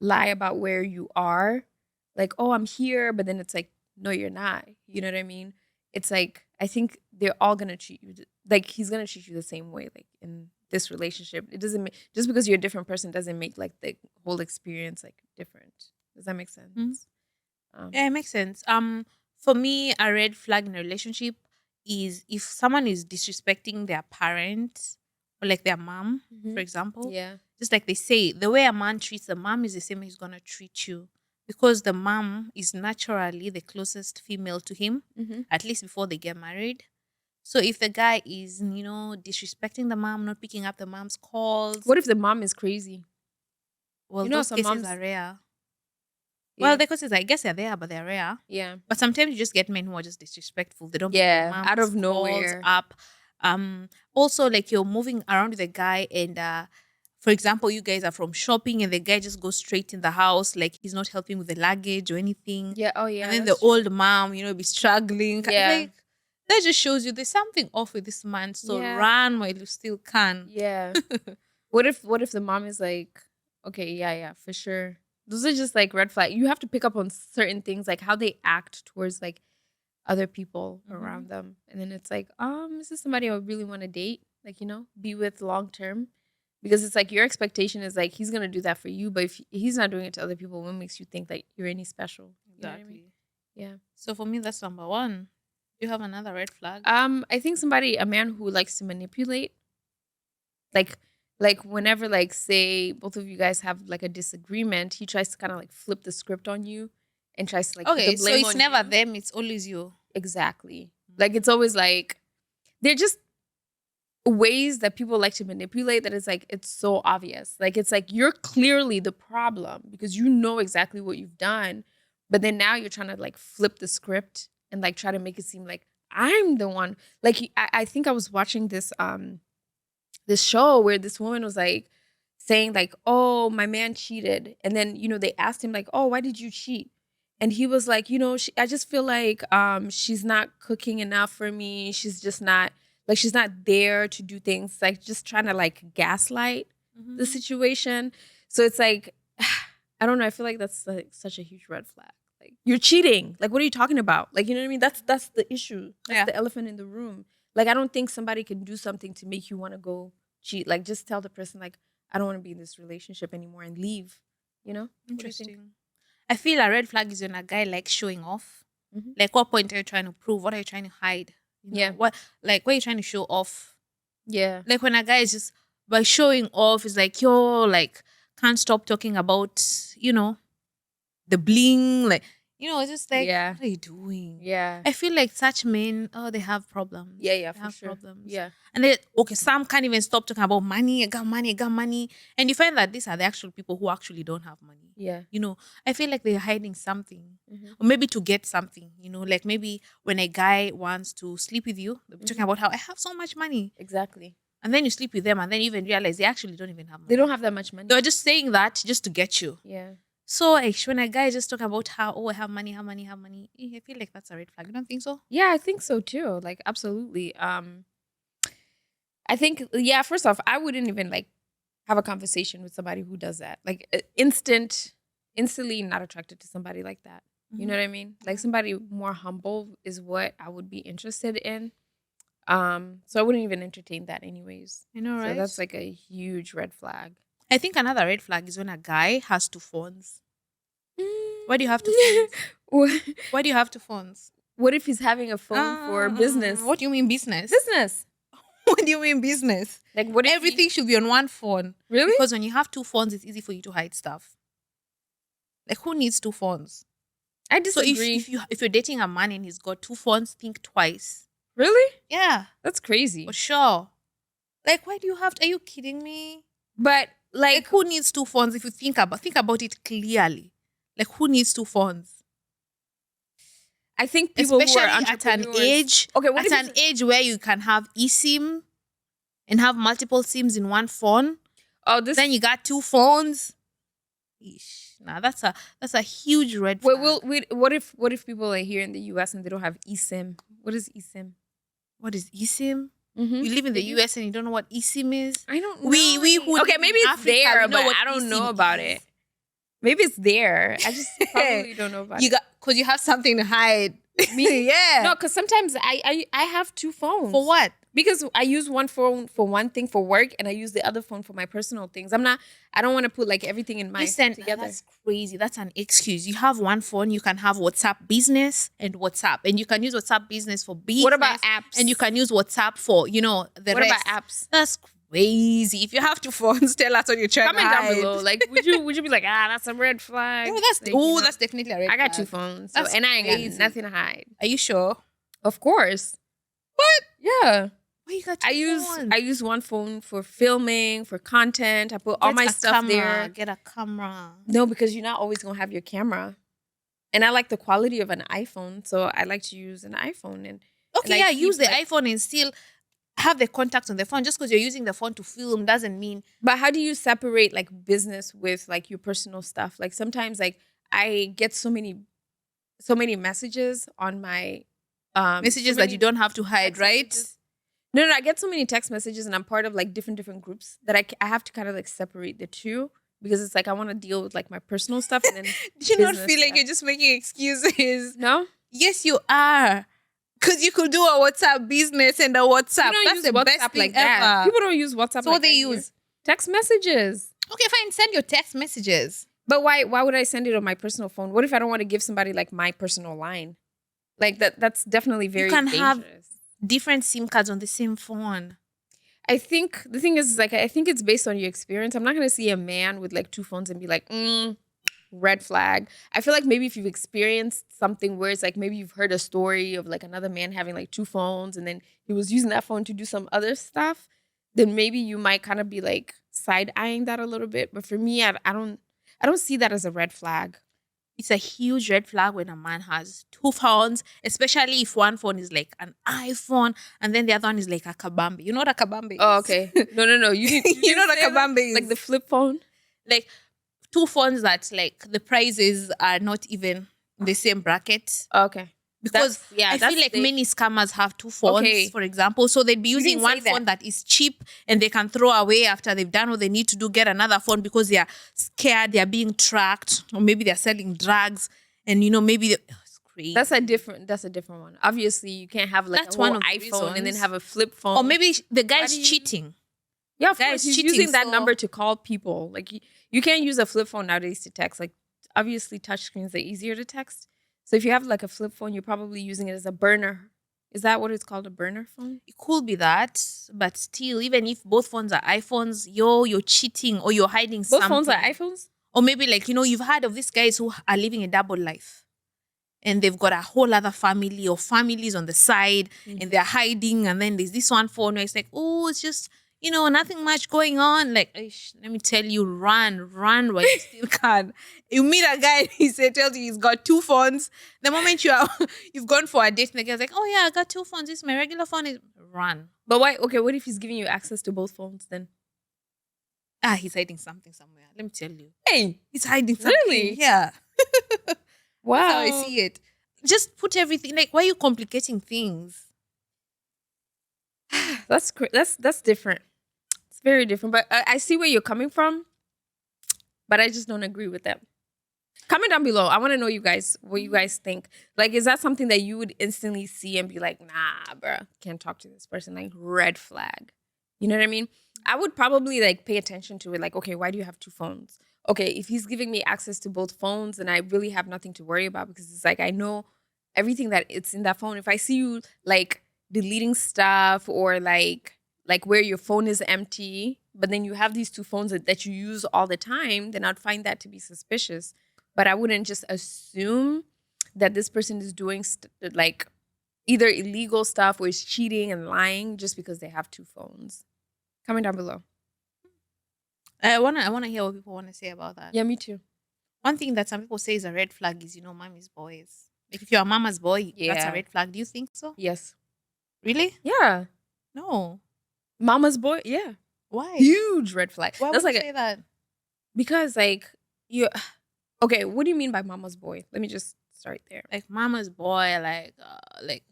[SPEAKER 2] lie about where you are, like, oh, I'm here, but then it's like, no, you're not. You know what I mean? It's like, I think they're all gonna treat you like he's gonna treat you the same way. Like in this relationship, it doesn't make, just because you're a different person doesn't make like the whole experience like different. Does that make sense?
[SPEAKER 1] Yeah, it makes sense. For me, a red flag in a relationship is if someone is disrespecting their parent or like their mom, for example.
[SPEAKER 2] Yeah.
[SPEAKER 1] Just like they say, the way a man treats the mom is the same way he's gonna treat you. Because the mom is naturally the closest female to him, at least before they get married. So if the guy is, disrespecting the mom, not picking up the mom's calls,
[SPEAKER 2] What if the mom is crazy?
[SPEAKER 1] well,
[SPEAKER 2] those
[SPEAKER 1] those cases
[SPEAKER 2] moms
[SPEAKER 1] are rare.
[SPEAKER 2] Yeah.
[SPEAKER 1] Well, the cases, I guess they're there, but they're rare.
[SPEAKER 2] Yeah.
[SPEAKER 1] But sometimes you just get men who are just disrespectful. They don't pick
[SPEAKER 2] Yeah,
[SPEAKER 1] their mom's
[SPEAKER 2] out of
[SPEAKER 1] calls
[SPEAKER 2] nowhere.
[SPEAKER 1] up. Also, like you're moving around with a guy and for example, you guys are from shopping and the guy just goes straight in the house, like he's not helping with the luggage or anything.
[SPEAKER 2] Yeah. Oh yeah.
[SPEAKER 1] And then the
[SPEAKER 2] that's true.
[SPEAKER 1] old mom, be struggling.
[SPEAKER 2] Yeah.
[SPEAKER 1] Like, that just shows you there's something off with this man. So
[SPEAKER 2] Yeah.
[SPEAKER 1] run while you still can.
[SPEAKER 2] Yeah. What if the mom is like, okay, yeah, for sure. Those are just like red flag. You have to pick up on certain things, like how they act towards like other people around them. And then it's like, this is somebody I would really want to date, like, be with long term. Because it's like your expectation is like he's gonna do that for you, but if he's not doing it to other people, what makes you think that you're any special? You know what I mean? Yeah.
[SPEAKER 1] So for me, that's number one. You have another red flag?
[SPEAKER 2] I think a man who likes to manipulate, like whenever like say both of you guys have like a disagreement, he tries to kind of like flip the script on you and tries to like put
[SPEAKER 1] Okay,
[SPEAKER 2] the
[SPEAKER 1] so
[SPEAKER 2] blame
[SPEAKER 1] it's
[SPEAKER 2] on
[SPEAKER 1] never
[SPEAKER 2] you.
[SPEAKER 1] them, it's always you.
[SPEAKER 2] Exactly. Like it's always like they're just ways that people like to manipulate that is like it's so obvious. Like it's like you're clearly the problem because you know exactly what you've done, but then now you're trying to like flip the script and like try to make it seem like I'm the one. Like I think I was watching this show where this woman was like saying like, "Oh, my man cheated," and then they asked him like, "Oh, why did you cheat?" And he was like, I just feel like she's not cooking enough for me. She's just not like she's not there to do things, like just trying to like gaslight the situation. So it's like I don't know. I feel like that's like such a huge red flag. Like you're cheating. Like what are you talking about? Like you know what I mean? That's the issue. That's the elephant in the room. Like I don't think somebody can do something to make you want to go cheat. Like just tell the person like I don't want to be in this relationship anymore and leave.
[SPEAKER 1] Interesting. I feel a red flag is when a guy likes showing off.
[SPEAKER 2] Mm-hmm.
[SPEAKER 1] Like, what point are you trying to prove? What are you trying to hide? What are you trying to show off?
[SPEAKER 2] Yeah.
[SPEAKER 1] Like when a guy is just by showing off, is like, yo, like can't stop talking about, the bling. Like, it's just like, what are you doing?
[SPEAKER 2] Yeah.
[SPEAKER 1] I feel like such men, they have problems.
[SPEAKER 2] Yeah,
[SPEAKER 1] they
[SPEAKER 2] for
[SPEAKER 1] have
[SPEAKER 2] sure.
[SPEAKER 1] problems.
[SPEAKER 2] Yeah.
[SPEAKER 1] And then, some can't even stop talking about money. I got money, I got money. And you find that these are the actual people who actually don't have money.
[SPEAKER 2] Yeah.
[SPEAKER 1] I feel like they're hiding something.
[SPEAKER 2] Mm-hmm.
[SPEAKER 1] Or maybe to get something, like maybe when a guy wants to sleep with you, they'll be talking about how I have so much money.
[SPEAKER 2] Exactly.
[SPEAKER 1] And then you sleep with them and then you even realize they actually don't even have money.
[SPEAKER 2] They don't have that much money.
[SPEAKER 1] They're just saying that just to get you.
[SPEAKER 2] Yeah.
[SPEAKER 1] So when a guy just talk about how, I have money, I feel like that's a red flag. You don't think so?
[SPEAKER 2] Yeah, I think so too. Like absolutely. I think first off, I wouldn't even like have a conversation with somebody who does that. Like instantly not attracted to somebody like that. Mm-hmm. You know what I mean? Like somebody more humble is what I would be interested in. So I wouldn't even entertain that anyways.
[SPEAKER 1] I know, right?
[SPEAKER 2] So that's like a huge red flag.
[SPEAKER 1] I think another red flag is when a guy has two phones. Why do you have two phones? Why do you have two phones?
[SPEAKER 2] What if he's having a phone for business?
[SPEAKER 1] What do you mean business?
[SPEAKER 2] Business.
[SPEAKER 1] What do you mean business?
[SPEAKER 2] Like what if
[SPEAKER 1] everything should be on one phone?
[SPEAKER 2] Really?
[SPEAKER 1] Because when you have two phones, it's easy for you to hide stuff. Like who needs two phones?
[SPEAKER 2] I disagree.
[SPEAKER 1] So if you're dating a man and he's got two phones, think twice.
[SPEAKER 2] Really?
[SPEAKER 1] Yeah.
[SPEAKER 2] That's crazy.
[SPEAKER 1] For sure. Like why do you have to? Are you kidding me?
[SPEAKER 2] But like
[SPEAKER 1] who needs two phones? If you think about it clearly, like who needs two phones?
[SPEAKER 2] I think people
[SPEAKER 1] especially
[SPEAKER 2] who are
[SPEAKER 1] at an age, age where you can have eSIM and have multiple SIMs in one phone.
[SPEAKER 2] Oh,
[SPEAKER 1] then you got two phones. Eesh. Nah, that's a huge red flag.
[SPEAKER 2] What if people are here in the US and they don't have eSIM? What is eSIM?
[SPEAKER 1] What is eSIM?
[SPEAKER 2] Mm-hmm.
[SPEAKER 1] You live in the US and you don't know what eSIM is?
[SPEAKER 2] I don't know.
[SPEAKER 1] We
[SPEAKER 2] okay, maybe it's
[SPEAKER 1] Africa,
[SPEAKER 2] there, but I don't know about it. Maybe it's there. I just probably don't know about it.
[SPEAKER 1] Because you have something to hide.
[SPEAKER 2] Me?
[SPEAKER 1] Yeah.
[SPEAKER 2] No, because sometimes I have two phones.
[SPEAKER 1] For what?
[SPEAKER 2] Because I use one phone for one thing for work and I use the other phone for my personal things. I don't want to put like everything in my together.
[SPEAKER 1] That's crazy. That's an excuse. You have one phone, you can have WhatsApp business and WhatsApp. And you can use WhatsApp business for business.
[SPEAKER 2] What about apps?
[SPEAKER 1] And you can use WhatsApp for, the
[SPEAKER 2] rest. What about apps?
[SPEAKER 1] That's crazy. If you have two phones, tell us what you're trying to hide.
[SPEAKER 2] Comment down below. Like, would you be like, that's a red flag?
[SPEAKER 1] That's definitely a red flag.
[SPEAKER 2] I got two phones. And I ain't got nothing to hide.
[SPEAKER 1] Are you sure?
[SPEAKER 2] Of course.
[SPEAKER 1] What?
[SPEAKER 2] Yeah.
[SPEAKER 1] Why you got two phones?
[SPEAKER 2] I use one phone for filming, for content. I put all my stuff there.
[SPEAKER 1] Get a camera.
[SPEAKER 2] No, because you're not always gonna have your camera. And I like the quality of an iPhone, so I like to use an iPhone.
[SPEAKER 1] Use the iPhone and still have the contact on the phone. Just because you're using the phone to film doesn't mean.
[SPEAKER 2] But how do you separate like business with like your personal stuff? Like sometimes like I get so many messages on my
[SPEAKER 1] messages that you don't have to hide, right?
[SPEAKER 2] Messages. No, I get so many text messages and I'm part of like different groups that I have to kind of like separate the two because it's like I want to deal with like my personal stuff and then
[SPEAKER 1] do you not feel like you're just making excuses?
[SPEAKER 2] No?
[SPEAKER 1] Yes, you are. Because you could do a WhatsApp business and a WhatsApp. That's the
[SPEAKER 2] WhatsApp
[SPEAKER 1] best thing
[SPEAKER 2] like that.
[SPEAKER 1] ever.
[SPEAKER 2] People don't use WhatsApp
[SPEAKER 1] so
[SPEAKER 2] like
[SPEAKER 1] what they
[SPEAKER 2] that
[SPEAKER 1] use?
[SPEAKER 2] Text messages.
[SPEAKER 1] Okay, fine. Send your text messages.
[SPEAKER 2] But why would I send it on my personal phone? What if I don't want to give somebody like my personal line? Like that's definitely very dangerous.
[SPEAKER 1] Have different SIM cards on the same phone.
[SPEAKER 2] I think the thing is like I think it's based on your experience. I'm not gonna see a man with like two phones and be like, red flag. I feel like maybe if you've experienced something where it's like maybe you've heard a story of like another man having like two phones and then he was using that phone to do some other stuff, then maybe you might kind of be like side eyeing that a little bit. But for me, I don't see that as a red flag.
[SPEAKER 1] It's a huge red flag when a man has two phones, especially if one phone is like an iPhone and then the other one is like a kabambe. You know what a kabambe is?
[SPEAKER 2] Oh, okay. No. You need
[SPEAKER 1] You know what a
[SPEAKER 2] say that?
[SPEAKER 1] kabambe is?
[SPEAKER 2] Like the flip phone.
[SPEAKER 1] Like two phones that like the prices are not even in the same bracket.
[SPEAKER 2] Oh, okay.
[SPEAKER 1] Because I feel like many scammers have two phones, for example. So they'd be using one phone that is cheap and they can throw away after they've done what they need to do, get another phone because they are scared, they are being tracked, or maybe they're selling drugs. And, maybe it's crazy.
[SPEAKER 2] That's a different one. Obviously, you can't have like
[SPEAKER 1] That's
[SPEAKER 2] a whole
[SPEAKER 1] one of the
[SPEAKER 2] iPhone and then
[SPEAKER 1] reasons.
[SPEAKER 2] have a flip phone.
[SPEAKER 1] Or maybe the guy's cheating.
[SPEAKER 2] Yeah, of
[SPEAKER 1] Guys
[SPEAKER 2] course. He's
[SPEAKER 1] cheating,
[SPEAKER 2] using that
[SPEAKER 1] so-
[SPEAKER 2] number to call people. Like you can't use a flip phone nowadays to text. Like obviously touchscreens are easier to text. So if you have like a flip phone, you're probably using it as a burner. Is that what it's called, a burner phone?
[SPEAKER 1] It could be that, but still, even if both phones are iPhones, you're cheating or you're hiding
[SPEAKER 2] Both
[SPEAKER 1] something.
[SPEAKER 2] phones are iPhones?
[SPEAKER 1] Or maybe like, you've heard of these guys who are living a double life. And they've got a whole other family or families on the side and they're hiding. And then there's this one phone where it's like, oh, it's just, nothing much going on. Like, let me tell you, run while you still can. You meet a guy, tells you he's got two phones. The moment you've gone for a date and the guy's like, oh yeah, I got two phones. This is my regular phone. Run.
[SPEAKER 2] But why? Okay, what if he's giving you access to both phones then?
[SPEAKER 1] He's hiding something somewhere. Let me tell you.
[SPEAKER 2] Hey,
[SPEAKER 1] He's hiding something.
[SPEAKER 2] Really?
[SPEAKER 1] Yeah.
[SPEAKER 2] wow.
[SPEAKER 1] That's how I see it. Just put everything, like, why are you complicating things?
[SPEAKER 2] That's different. It's very different. But I see where you're coming from, but I just don't agree with that. Comment down below. I want to know what you guys think. Like, is that something that you would instantly see and be like, nah, bruh, can't talk to this person? Like, red flag. You know what I mean? I would probably like pay attention to it. Like, okay, why do you have two phones? Okay, if he's giving me access to both phones, then I really have nothing to worry about because it's like I know everything that it's in that phone. If I see you like deleting stuff or like where your phone is empty, but then you have these two phones that you use all the time, then I'd find that to be suspicious. But I wouldn't just assume that this person is doing like either illegal stuff or is cheating and lying just because they have two phones. Comment down below.
[SPEAKER 1] I wanna hear what people want to say about that.
[SPEAKER 2] Yeah, me too.
[SPEAKER 1] One thing that some people say is a red flag is, mommy's boys. Like if you're a mama's boy, that's
[SPEAKER 2] Yeah.
[SPEAKER 1] a red flag. Do you think so?
[SPEAKER 2] Yes.
[SPEAKER 1] Really?
[SPEAKER 2] Yeah.
[SPEAKER 1] No.
[SPEAKER 2] Mama's boy. Yeah.
[SPEAKER 1] Why?
[SPEAKER 2] Huge red flag.
[SPEAKER 1] Why
[SPEAKER 2] That's
[SPEAKER 1] would
[SPEAKER 2] like
[SPEAKER 1] you say that?
[SPEAKER 2] because like you. Okay, what do you mean by mama's boy? Let me just start there.
[SPEAKER 1] Like mama's boy, like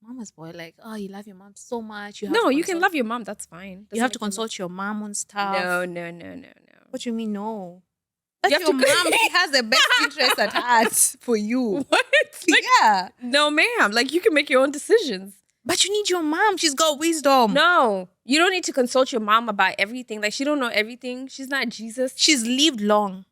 [SPEAKER 1] mama's boy, like, oh, you love your mom so much. You have
[SPEAKER 2] No,
[SPEAKER 1] to
[SPEAKER 2] you can
[SPEAKER 1] consult-
[SPEAKER 2] love your mom. That's fine.
[SPEAKER 1] You have
[SPEAKER 2] Doesn't
[SPEAKER 1] to
[SPEAKER 2] make
[SPEAKER 1] consult your mom on
[SPEAKER 2] you
[SPEAKER 1] stuff.
[SPEAKER 2] love- No.
[SPEAKER 1] What do you mean no? That's
[SPEAKER 2] have
[SPEAKER 1] your
[SPEAKER 2] to-
[SPEAKER 1] mom. She has the best interest at heart for you.
[SPEAKER 2] What? Like,
[SPEAKER 1] Yeah.
[SPEAKER 2] no, ma'am. Like you can make your own decisions.
[SPEAKER 1] But you need your mom. She's got wisdom.
[SPEAKER 2] No, you don't need to consult your mom about everything. Like she don't know everything. She's not Jesus.
[SPEAKER 1] She's lived long.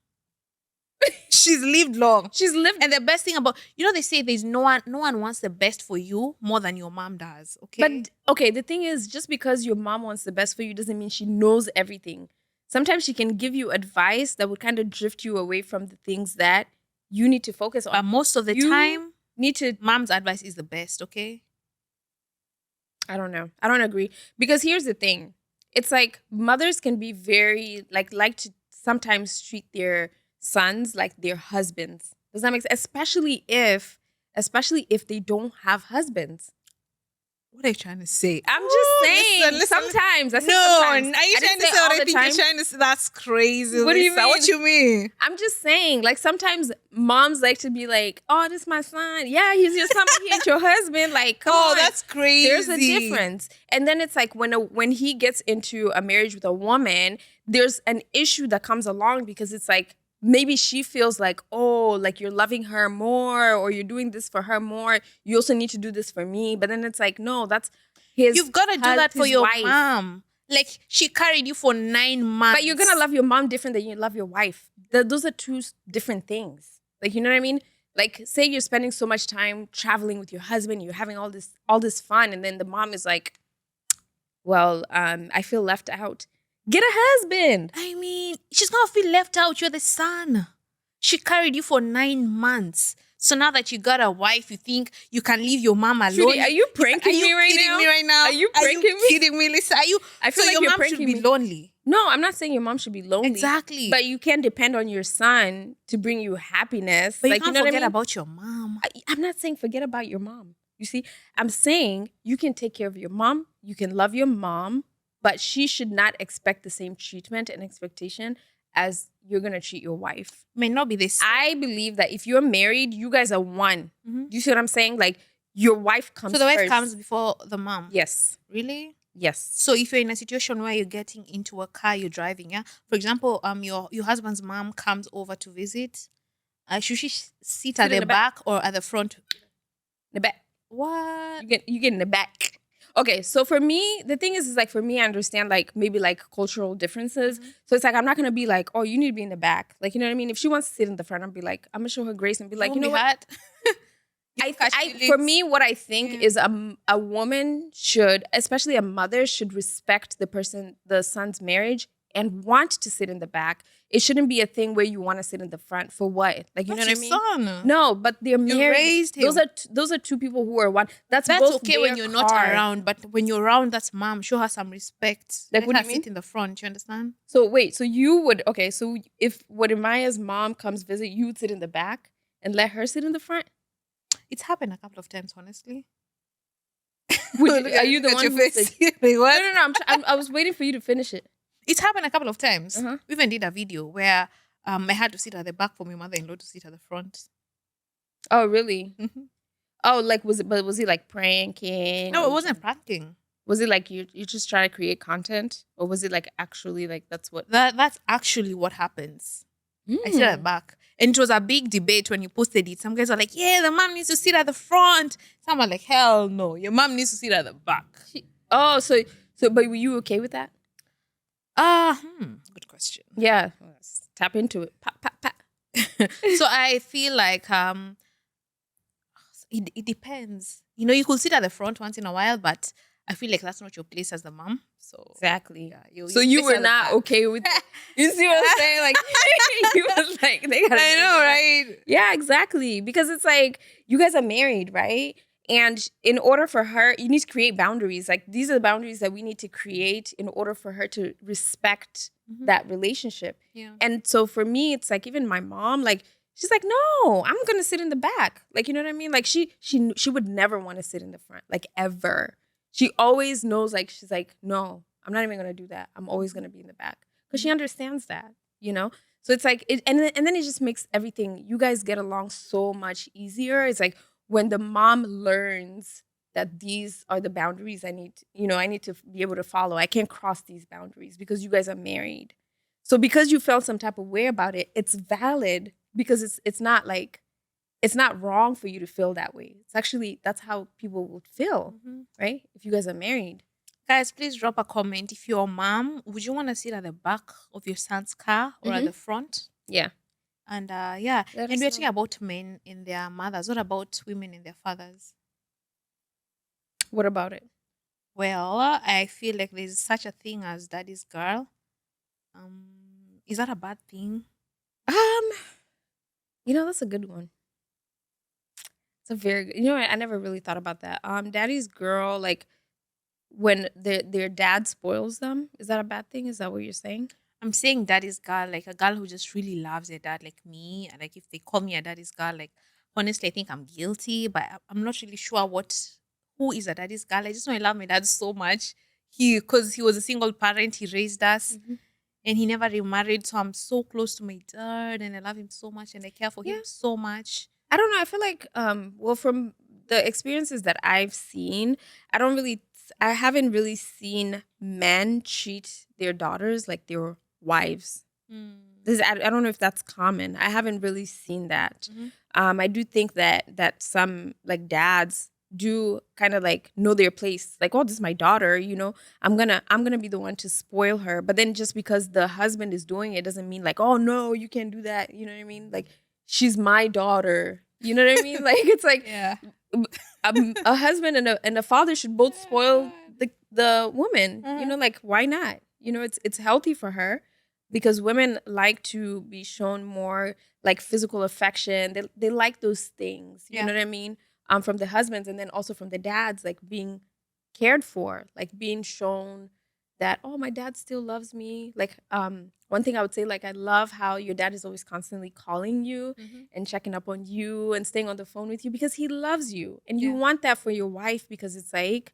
[SPEAKER 1] She's lived long.
[SPEAKER 2] She's lived.
[SPEAKER 1] And the best thing about, they say there's no one wants the best for you more than your mom does. Okay.
[SPEAKER 2] But okay, the thing is, just because your mom wants the best for you doesn't mean she knows everything. Sometimes she can give you advice that would kind of drift you away from the things that you need to focus on.
[SPEAKER 1] But most of the
[SPEAKER 2] You
[SPEAKER 1] time,
[SPEAKER 2] need to.
[SPEAKER 1] mom's advice is the best. Okay.
[SPEAKER 2] I don't know. I don't agree because here's the thing. It's like mothers can be very like to sometimes treat their sons like their husbands. Does that make sense? Especially if they don't have husbands.
[SPEAKER 1] What are you trying to say?
[SPEAKER 2] I'm just saying.
[SPEAKER 1] listen.
[SPEAKER 2] Sometimes. I said
[SPEAKER 1] No,
[SPEAKER 2] sometimes.
[SPEAKER 1] are you
[SPEAKER 2] I
[SPEAKER 1] trying
[SPEAKER 2] didn't
[SPEAKER 1] to say what
[SPEAKER 2] all
[SPEAKER 1] I
[SPEAKER 2] the
[SPEAKER 1] think
[SPEAKER 2] time.
[SPEAKER 1] you're trying to say? That's crazy.
[SPEAKER 2] What do you
[SPEAKER 1] Lisa. What
[SPEAKER 2] mean?
[SPEAKER 1] you mean?
[SPEAKER 2] I'm just saying, like sometimes moms like to be like, "Oh, this is my son. Yeah, he's your son. But he ain't your husband." Like, come on.
[SPEAKER 1] That's crazy.
[SPEAKER 2] There's a difference. And then it's like when he gets into a marriage with a woman, there's an issue that comes along because it's like maybe she feels like, oh, like you're loving her more or you're doing this for her more. You also need to do this for me. But then it's like, no, that's his.
[SPEAKER 1] You've got to do that for
[SPEAKER 2] his
[SPEAKER 1] your
[SPEAKER 2] wife.
[SPEAKER 1] mom. Like she carried you for 9 months.
[SPEAKER 2] But you're gonna love your mom different than you love your wife. Those are two different things. Like, you know what I mean? Like, say you're spending so much time traveling with your husband, you're having all this fun, and then the mom is like, well, I feel left out. Get a husband.
[SPEAKER 1] I mean, she's gonna feel left out. You're the son. She carried you for 9 months. So now that you got a wife, you think you can leave your mom alone.
[SPEAKER 2] Trudy, are you pranking me right
[SPEAKER 1] kidding
[SPEAKER 2] now?
[SPEAKER 1] me right now?
[SPEAKER 2] Are you
[SPEAKER 1] Are
[SPEAKER 2] pranking
[SPEAKER 1] you
[SPEAKER 2] me?
[SPEAKER 1] kidding me, Lisa? Are you?
[SPEAKER 2] I feel
[SPEAKER 1] So
[SPEAKER 2] like
[SPEAKER 1] your
[SPEAKER 2] you're
[SPEAKER 1] mom should
[SPEAKER 2] pranking
[SPEAKER 1] be
[SPEAKER 2] me.
[SPEAKER 1] lonely.
[SPEAKER 2] No, I'm not saying your mom should be lonely.
[SPEAKER 1] Exactly.
[SPEAKER 2] But you can't depend on your son to bring you happiness.
[SPEAKER 1] But you
[SPEAKER 2] like,
[SPEAKER 1] can't
[SPEAKER 2] you know
[SPEAKER 1] forget
[SPEAKER 2] what I mean?
[SPEAKER 1] about your mom.
[SPEAKER 2] I'm not saying forget about your mom. You see, I'm saying you can take care of your mom. You can love your mom, but she should not expect the same treatment and expectation as you're going to treat your wife.
[SPEAKER 1] May not be this.
[SPEAKER 2] I believe that if you're married, you guys are one.
[SPEAKER 1] Mhm.
[SPEAKER 2] Do you see what I'm saying? Like, your wife comes
[SPEAKER 1] So the wife
[SPEAKER 2] first.
[SPEAKER 1] comes before the mom.
[SPEAKER 2] Yes.
[SPEAKER 1] Really?
[SPEAKER 2] Yes.
[SPEAKER 1] So if you're in a situation where you're getting into a car, you're driving, yeah. For example, your husband's mom comes over to visit. Should she sit at
[SPEAKER 2] in
[SPEAKER 1] the
[SPEAKER 2] the back.
[SPEAKER 1] back or at the front?
[SPEAKER 2] The back.
[SPEAKER 1] What?
[SPEAKER 2] You get in the back. Okay, so for me, the thing is like for me, I understand like maybe like cultural differences. So it's like I'm not gonna be like, oh, you need to be in the back. Like, you know what I mean? If she wants to sit in the front, I'll be like, I'm gonna show her grace and be like, you know what? For me, what I think is a woman should, especially a mother, should respect the son's marriage and want to sit in the back. It shouldn't be a thing where you want to sit in the front for what? Like, you
[SPEAKER 1] That's
[SPEAKER 2] know what I mean?
[SPEAKER 1] your son.
[SPEAKER 2] No, but they're
[SPEAKER 1] You
[SPEAKER 2] married.
[SPEAKER 1] raised him.
[SPEAKER 2] Those are two people who are one. That's both
[SPEAKER 1] okay when
[SPEAKER 2] their
[SPEAKER 1] you're not
[SPEAKER 2] car.
[SPEAKER 1] around, but when you're around, that's mom. Show her some respect.
[SPEAKER 2] Like,
[SPEAKER 1] Let
[SPEAKER 2] what do
[SPEAKER 1] her
[SPEAKER 2] you mean?
[SPEAKER 1] sit in the front. You understand?
[SPEAKER 2] So wait, so you would so if when Maya's mom comes visit, you would sit in the back and let her sit in the front?
[SPEAKER 1] It's happened a couple of times, honestly.
[SPEAKER 2] Are you the one who said,
[SPEAKER 1] what?
[SPEAKER 2] No, I was waiting for you to finish it.
[SPEAKER 1] It's happened a couple of times.
[SPEAKER 2] Uh-huh.
[SPEAKER 1] We even did a video where I had to sit at the back for my mother-in-law to sit at the front.
[SPEAKER 2] Oh, really?
[SPEAKER 1] Mm-hmm.
[SPEAKER 2] Oh, like was it like pranking?
[SPEAKER 1] No, it wasn't pranking.
[SPEAKER 2] Was it like you just try to create content, or was it like actually like that's what?
[SPEAKER 1] That's actually what happens. I sit at the back. And it was a big debate when you posted it. Some guys were like, yeah, the mom needs to sit at the front. Some were like, hell no, your mom needs to sit at the back.
[SPEAKER 2] So but were you okay with that?
[SPEAKER 1] Good question.
[SPEAKER 2] Yeah. Let's tap into it. Pa, pa, pa.
[SPEAKER 1] So I feel like it depends. You know, you could sit at the front once in a while, but I feel like that's not your place as the mom. So
[SPEAKER 2] exactly.
[SPEAKER 1] Yeah,
[SPEAKER 2] so you were not okay with it. You see what I'm saying? Like you was like, they gotta
[SPEAKER 1] I know, right?
[SPEAKER 2] Yeah, exactly. Because it's like you guys are married, right? And in order for her, you need to create boundaries. Like these are the boundaries that we need to create in order for her to respect that relationship.
[SPEAKER 1] Yeah.
[SPEAKER 2] And so for me, it's like even my mom, like she's like, no, I'm gonna sit in the back. Like, you know what I mean? Like she would never want to sit in the front, like ever. She always knows, like, she's like, no, I'm not even gonna do that. I'm always gonna be in the back because she understands that, you know. So it's like, and then it just makes everything. You guys get along so much easier. It's like when the mom learns that these are the boundaries I need to be able to follow. I can't cross these boundaries because you guys are married. So because you felt some type of way about it, it's valid because it's not like, it's not wrong for you to feel that way. It's actually, that's how people would feel, right? If you guys are married.
[SPEAKER 1] Guys, please drop a comment. If you're a mom, would you want to sit at the back of your son's car or at the front?
[SPEAKER 2] Yeah.
[SPEAKER 1] And
[SPEAKER 2] Let
[SPEAKER 1] and
[SPEAKER 2] us
[SPEAKER 1] we're
[SPEAKER 2] know.
[SPEAKER 1] talking about men and their mothers. What about women and their fathers?
[SPEAKER 2] What about it?
[SPEAKER 1] Well, I feel like there's such a thing as daddy's girl. Is that a bad thing?
[SPEAKER 2] That's a good one. It's a very good, I never really thought about that. Daddy's girl, like when their dad spoils them, is that a bad thing? Is that what you're saying?
[SPEAKER 1] I'm saying daddy's girl, like a girl who just really loves their dad, like me. And like if they call me a daddy's girl, like honestly, I think I'm guilty, but I'm not really sure who is a daddy's girl. I just know I love my dad so much. Because he was a single parent, he raised us. And he never remarried, so I'm so close to my dad, and I love him so much, and I care for him so much.
[SPEAKER 2] I don't know. I feel like, from the experiences that I've seen, I haven't really seen men treat their daughters like their wives. I don't know if that's common. I haven't really seen that. I do think that some like dads do kind of like know their place. Like, oh, this is my daughter, I'm gonna be the one to spoil her. But then just because the husband is doing it doesn't mean like, oh no, you can't do that. You know what I mean? Like, she's my daughter. You know what I mean? Like, it's like a husband and a father should both spoil the woman. Like, why not? It's healthy for her. because women like to be shown more like physical affection. They like those things. You
[SPEAKER 1] Yeah.
[SPEAKER 2] know what I mean? From the husbands, and then also from the dads, like being cared for, like being shown that, oh, my dad still loves me. Like one thing I would say, like, I love how your dad is always constantly calling you
[SPEAKER 1] Mm-hmm.
[SPEAKER 2] and checking up on you and staying on the phone with you because he loves you. And you
[SPEAKER 1] Yeah.
[SPEAKER 2] want that for your wife because it's like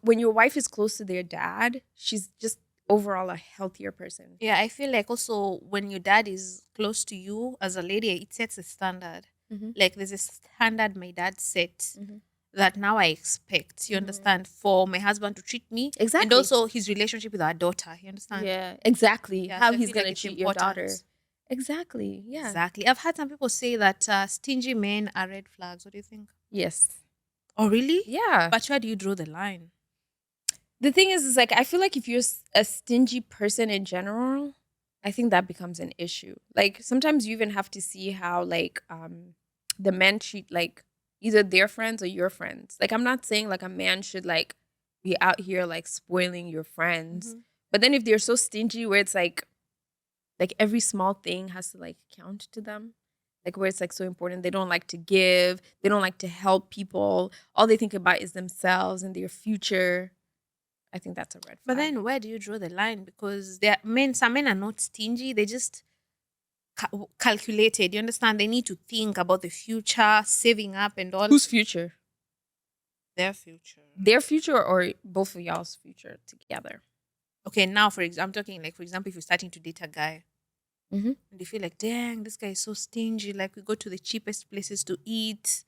[SPEAKER 2] when your wife is close to their dad, she's just overall a healthier person.
[SPEAKER 1] Yeah, I feel like also when your dad is close to you as a lady, it sets a standard.
[SPEAKER 2] Mm-hmm.
[SPEAKER 1] Like there's a standard my dad set
[SPEAKER 2] Mm-hmm.
[SPEAKER 1] that now I expect, you understand, for my husband to treat me. And
[SPEAKER 2] Exactly.
[SPEAKER 1] also his relationship with our daughter, you understand?
[SPEAKER 2] Yeah, exactly.
[SPEAKER 1] Yeah,
[SPEAKER 2] How
[SPEAKER 1] so I
[SPEAKER 2] he's
[SPEAKER 1] feel
[SPEAKER 2] going
[SPEAKER 1] like
[SPEAKER 2] to
[SPEAKER 1] it's
[SPEAKER 2] treat your daughter.
[SPEAKER 1] important.
[SPEAKER 2] Exactly. Yeah.
[SPEAKER 1] Exactly. I've had some people say that stingy men are red flags. What do you think?
[SPEAKER 2] Yes.
[SPEAKER 1] Oh, really?
[SPEAKER 2] Yeah.
[SPEAKER 1] But where do you draw the line?
[SPEAKER 2] The thing is like, I feel like if you're a stingy person in general, I think that becomes an issue. Like sometimes you even have to see how like the men treat like either their friends or your friends. Like I'm not saying like a man should like be out here like spoiling your friends.
[SPEAKER 1] Mhm.
[SPEAKER 2] But then if they're so stingy where it's like every small thing has to like count to them. Like where it's like so important. They don't like to give. They don't like to help people. All they think about is themselves and their future. I think that's a red flag.
[SPEAKER 1] But then where do you draw the line? Because there are men, some men are not stingy. They just calculated. You understand? They need to think about the future, saving up and all.
[SPEAKER 2] Whose future?
[SPEAKER 1] Their future.
[SPEAKER 2] Their future or both of y'all's future together?
[SPEAKER 1] Okay, now for example, I'm talking like, for example, if you're starting to date a guy
[SPEAKER 2] Mhm.
[SPEAKER 1] and you feel like, dang, this guy is so stingy. Like we go to the cheapest places to eat.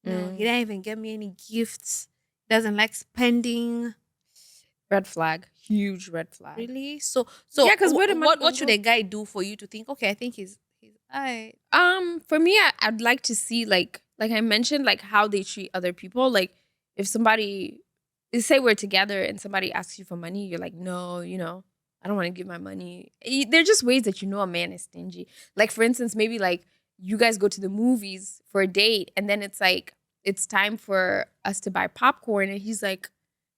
[SPEAKER 1] No, he didn't even get me any gifts. Doesn't like spending.
[SPEAKER 2] Red flag. Huge red flag.
[SPEAKER 1] Really? So
[SPEAKER 2] Yeah, 'cause where the money
[SPEAKER 1] what
[SPEAKER 2] gonna
[SPEAKER 1] should
[SPEAKER 2] go?
[SPEAKER 1] a guy do for you to think, okay, I think he's alright.
[SPEAKER 2] For me, I'd like to see like I mentioned, like how they treat other people. Like if somebody, say we're together and somebody asks you for money, you're like, no, I don't want to give my money. They're just ways that you know a man is stingy. Like for instance, maybe like you guys go to the movies for a date, and then it's like it's time for us to buy popcorn, and he's like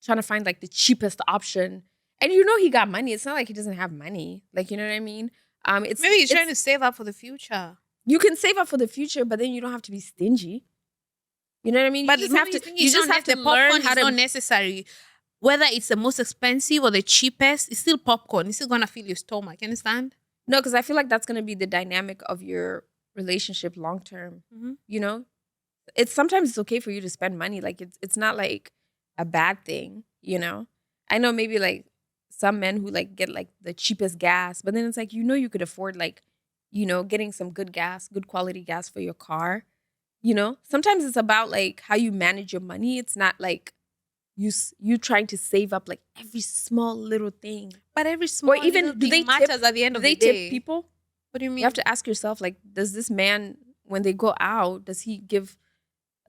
[SPEAKER 2] trying to find like the cheapest option, and he got money. It's not like he doesn't have money. Like you know what I mean? It's
[SPEAKER 1] Maybe he's trying to save up for the future.
[SPEAKER 2] you can save up for the future, but then you don't have to be stingy. You know what I mean?
[SPEAKER 1] But
[SPEAKER 2] you
[SPEAKER 1] the
[SPEAKER 2] have to. You just have to learn how
[SPEAKER 1] It's not
[SPEAKER 2] to.
[SPEAKER 1] necessary. Whether it's the most expensive or the cheapest, it's still popcorn. It's still gonna fill your stomach. You understand?
[SPEAKER 2] No, because I feel like that's gonna be the dynamic of your relationship long term.
[SPEAKER 1] Mm-hmm.
[SPEAKER 2] You know, it's sometimes it's okay for you to spend money. Like it's not like a bad thing. I know maybe like some men who like get like the cheapest gas, but then it's like you could afford like getting some good gas, good quality gas for your car. Sometimes it's about like how you manage your money. It's not like you trying to save up like every small little thing.
[SPEAKER 1] But every small
[SPEAKER 2] even
[SPEAKER 1] little
[SPEAKER 2] do
[SPEAKER 1] thing
[SPEAKER 2] they
[SPEAKER 1] matters
[SPEAKER 2] tip?
[SPEAKER 1] at the end
[SPEAKER 2] Do
[SPEAKER 1] of
[SPEAKER 2] they
[SPEAKER 1] the day.
[SPEAKER 2] tip people?
[SPEAKER 1] What do you mean?
[SPEAKER 2] You have to ask yourself, like, does this man, when they go out, does he give